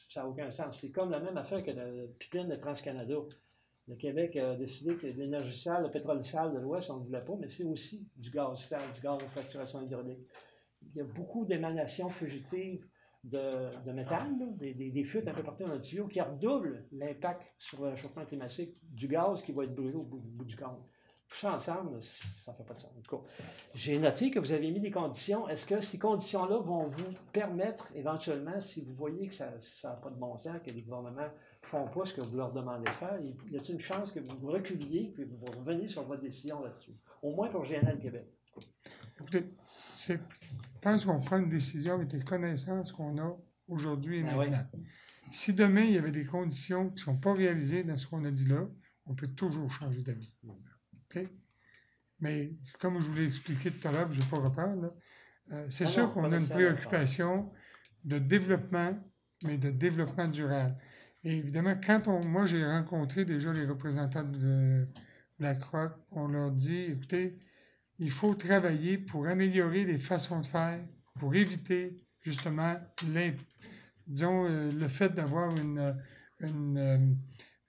Ça n'a aucun sens. C'est comme la même affaire que le pipeline de TransCanada. Le Québec a décidé que l'énergie sale, le pétrole sale de l'Ouest, on ne voulait pas, mais c'est aussi du gaz sale, du gaz de fracturation hydraulique. Il y a beaucoup d'émanations fugitives de méthane, des fuites un peu partout dans le tuyau, qui redoublent l'impact sur le réchauffement climatique du gaz qui va être brûlé au bout du compte. Tout ça ensemble, ça ne fait pas de sens. En tout cas, j'ai noté que vous avez mis des conditions. Est-ce que ces conditions-là vont vous permettre, éventuellement, si vous voyez que ça n'a pas de bon sens, que les gouvernements ne font pas ce que vous leur demandez de faire, y a-t-il une chance que vous reculiez et que vous reveniez sur votre décision là-dessus? Au moins pour GNL Québec. Écoutez, je pense qu'on prend une décision avec les connaissances qu'on a aujourd'hui et maintenant. Oui. Si demain, il y avait des conditions qui ne sont pas réalisées dans ce qu'on a dit là, on peut toujours changer d'avis. Okay? Mais comme je vous l'ai expliqué tout à l'heure, je ne vais pas reprendre, c'est sûr qu'on a une préoccupation de développement, mais de développement durable. Et évidemment, moi j'ai rencontré déjà les représentants de BlackRock, on leur dit, écoutez, il faut travailler pour améliorer les façons de faire, pour éviter justement le fait d'avoir une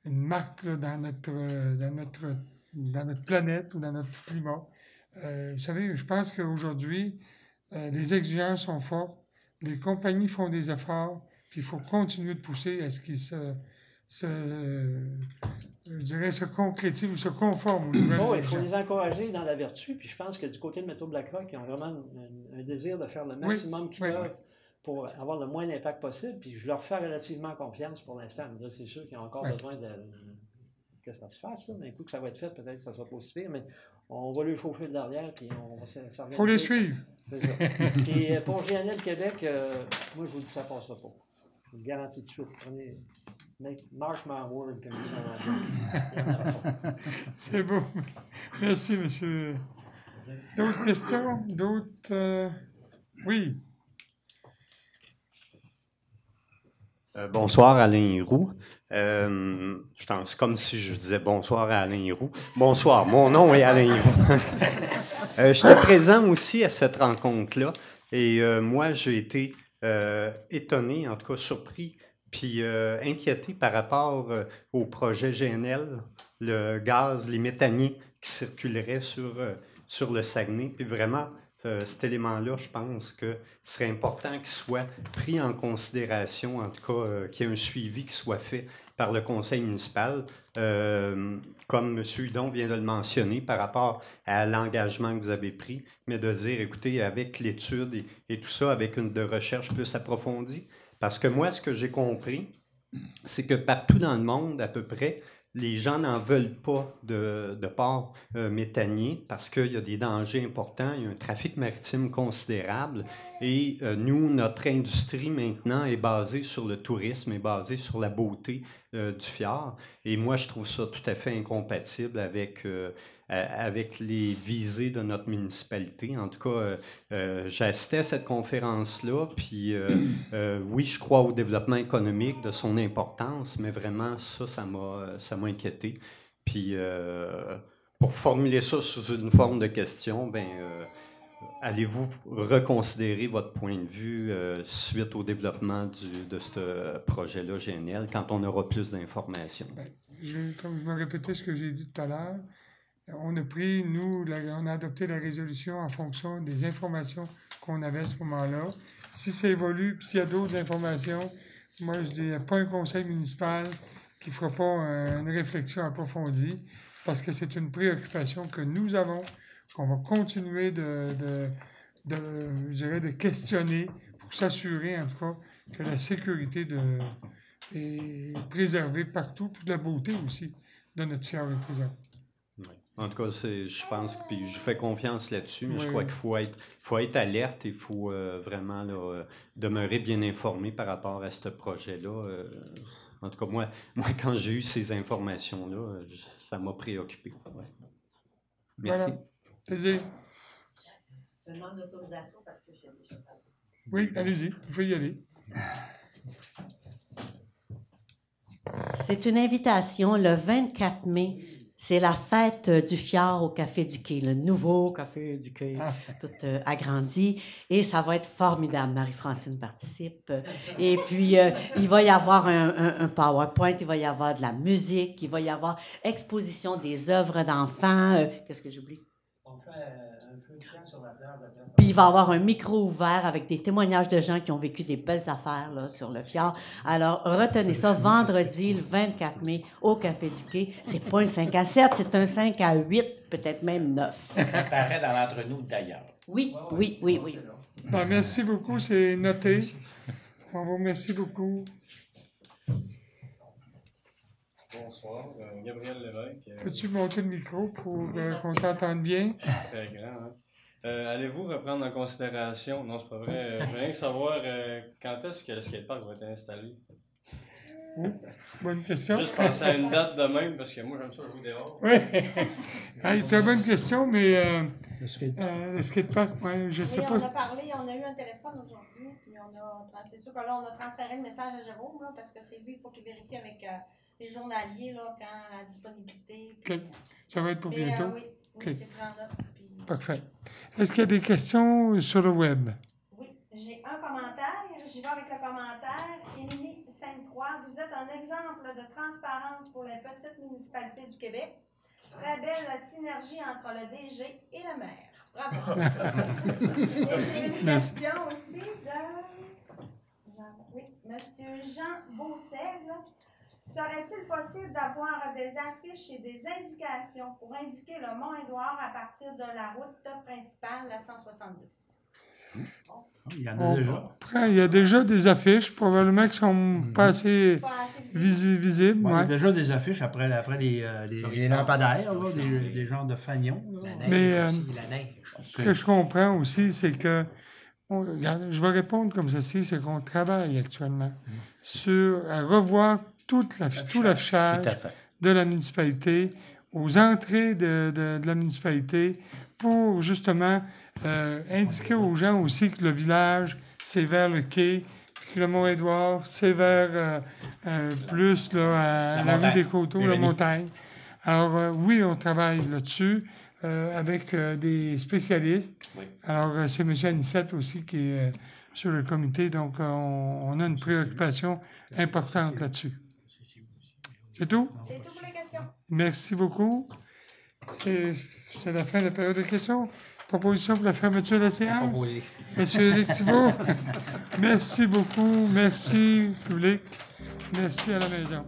marque là, dans notre planète ou dans notre climat. Vous savez, je pense qu'aujourd'hui, les exigences sont fortes, les compagnies font des efforts, puis il faut continuer de pousser à ce qu'ils se concrétisent ou se conforment aux nouvelles exigences. Il faut les encourager dans la vertu, puis je pense que du côté de Métaux BlackRock, ils ont vraiment un désir de faire le maximum qu'ils peuvent pour avoir le moins d'impact possible. Puis je leur fais relativement confiance pour l'instant. Mais là, c'est sûr qu'ils ont encore besoin que ça se fasse. Là. Mais un coup que ça va être fait, peut-être que ça sera pas aussi pire. Mais on va lui chauffer de l'arrière, puis on va s'organiser. Il faut les suivre. C'est ça. Puis pour GNL Québec, moi, je vous dis, ça passera pas. Je vous le garantis tout de suite. Prenez, mark my word, comme ils disent en anglais. C'est beau. Merci, monsieur. D'autres questions? D'autres... Oui. Bonsoir, Alain Roux. Je pense comme si je disais bonsoir à Alain Roux. Bonsoir, mon nom est Alain Roux. J'étais présent aussi à cette rencontre-là et moi, j'ai été étonné, en tout cas surpris, puis inquiété par rapport au projet GNL, le gaz, les méthaniers qui circuleraient sur le Saguenay. Puis vraiment, cet élément-là, je pense que ce serait important qu'il soit pris en considération, en tout cas, qu'il y ait un suivi qui soit fait par le conseil municipal, comme M. Hudon vient de le mentionner, par rapport à l'engagement que vous avez pris, mais de dire, écoutez, avec l'étude et tout ça, avec une de recherche plus approfondie, parce que moi, ce que j'ai compris, c'est que partout dans le monde, à peu près, les gens n'en veulent pas de port méthanier parce qu'il y a des dangers importants, il y a un trafic maritime considérable et nous, notre industrie maintenant est basée sur le tourisme, est basée sur la beauté du fjord et moi, je trouve ça tout à fait incompatible avec les visées de notre municipalité. En tout cas, j'ai assisté à cette conférence-là, puis oui, je crois au développement économique, de son importance, mais vraiment, ça m'a inquiété. Puis, pour formuler ça sous une forme de question, allez-vous reconsidérer votre point de vue suite au développement de ce projet-là GNL quand on aura plus d'informations? Comme je me répétais ce que j'ai dit tout à l'heure, on a adopté la résolution en fonction des informations qu'on avait à ce moment-là. Si ça évolue, puis s'il y a d'autres informations, moi je dis, il n'y a pas un conseil municipal qui ne fera pas une réflexion approfondie, parce que c'est une préoccupation que nous avons, qu'on va continuer de questionner pour s'assurer, en tout cas, que la sécurité est préservée partout, puis de la beauté aussi de notre fjord est préservée. En tout cas, je pense que puis je fais confiance là-dessus, mais je crois qu'il faut être alerte et il faut vraiment là, demeurer bien informé par rapport à ce projet-là. En tout cas, moi, quand j'ai eu ces informations-là, ça m'a préoccupé. Ouais. Merci. Voilà. Plaisir. Je demande l'autorisation parce que j'ai déjà parlé. Oui, allez-y, vous pouvez y aller. C'est une invitation le 24 mai. C'est la fête du fjord au Café du Quai, le nouveau Café du Quai, tout agrandi. Et ça va être formidable. Marie-Francine participe. Et puis, il va y avoir un PowerPoint, il va y avoir de la musique, il va y avoir exposition des œuvres d'enfants. Qu'est-ce que j'oublie? On fait un feu de camp sur la plage. Puis il va y avoir un micro ouvert avec des témoignages de gens qui ont vécu des belles affaires là, sur le fjord. Alors, retenez ça, vendredi, le 24 mai, au Café du Quai. C'est pas un 5 à 7, c'est un 5 à 8, peut-être même 9. Ça paraît dans l'entre-nous d'ailleurs. Oui. Ben, merci beaucoup, c'est noté. On vous remercie beaucoup. Bonsoir, Gabriel Lévesque. Peux-tu monter le micro pour qu'on t'entende bien? Très grand, hein? Allez-vous reprendre en considération, non c'est pas vrai, je veux rien savoir quand est-ce que le skatepark va être installé? Bonne question. Juste penser à une date de même, parce que moi j'aime ça jouer dehors. Oui, hey, très bonne question, mais le skatepark, je sais pas. On a parlé, on a eu un téléphone aujourd'hui, puis c'est sûr que là on a transféré le message à Jérôme, là, parce que c'est lui, il faut qu'il vérifie avec les journaliers là, quand la disponibilité. Puis... OK. Ça va être pour bientôt? Oui, okay. C'est prendre note. Puis... Parfait. Est-ce qu'il y a des questions sur le web? Oui, j'ai un commentaire. J'y vais avec le commentaire. Émilie Sainte-Croix, vous êtes un exemple de transparence pour les petites municipalités du Québec. Très belle synergie entre le DG et le maire. Bravo. Et j'ai une question aussi de Monsieur Jean Beausègle. Serait-il possible d'avoir des affiches et des indications pour indiquer le Mont-Édouard à partir de la route principale, la 170? Il y en a déjà. Il y a déjà des affiches, probablement qui sont pas assez visibles. Il y Ouais. a déjà des affiches après les lampadaires, là, des genres de fanions. Là. La neige Mais, aussi, la neige. Ce que je comprends aussi, c'est que, regarde, je vais répondre comme ceci, c'est qu'on travaille actuellement à revoir tout l'affichage Tout à fait. de la municipalité, aux entrées de la municipalité, pour justement indiquer aux gens aussi que le village, c'est vers le quai, puis que le Mont-Édouard, c'est vers plus là, à la rue des Coteaux, la montagne. Alors, oui, on travaille là-dessus avec des spécialistes. Oui. Alors, c'est M. Anissette aussi qui est sur le comité, donc on a une préoccupation importante là-dessus. C'est tout? C'est tout pour les questions. Merci beaucoup. C'est la fin de la période de questions. Proposition pour la fermeture de la séance. Proposé. Monsieur Éric Thibault, merci beaucoup. Merci, public. Merci à la maison.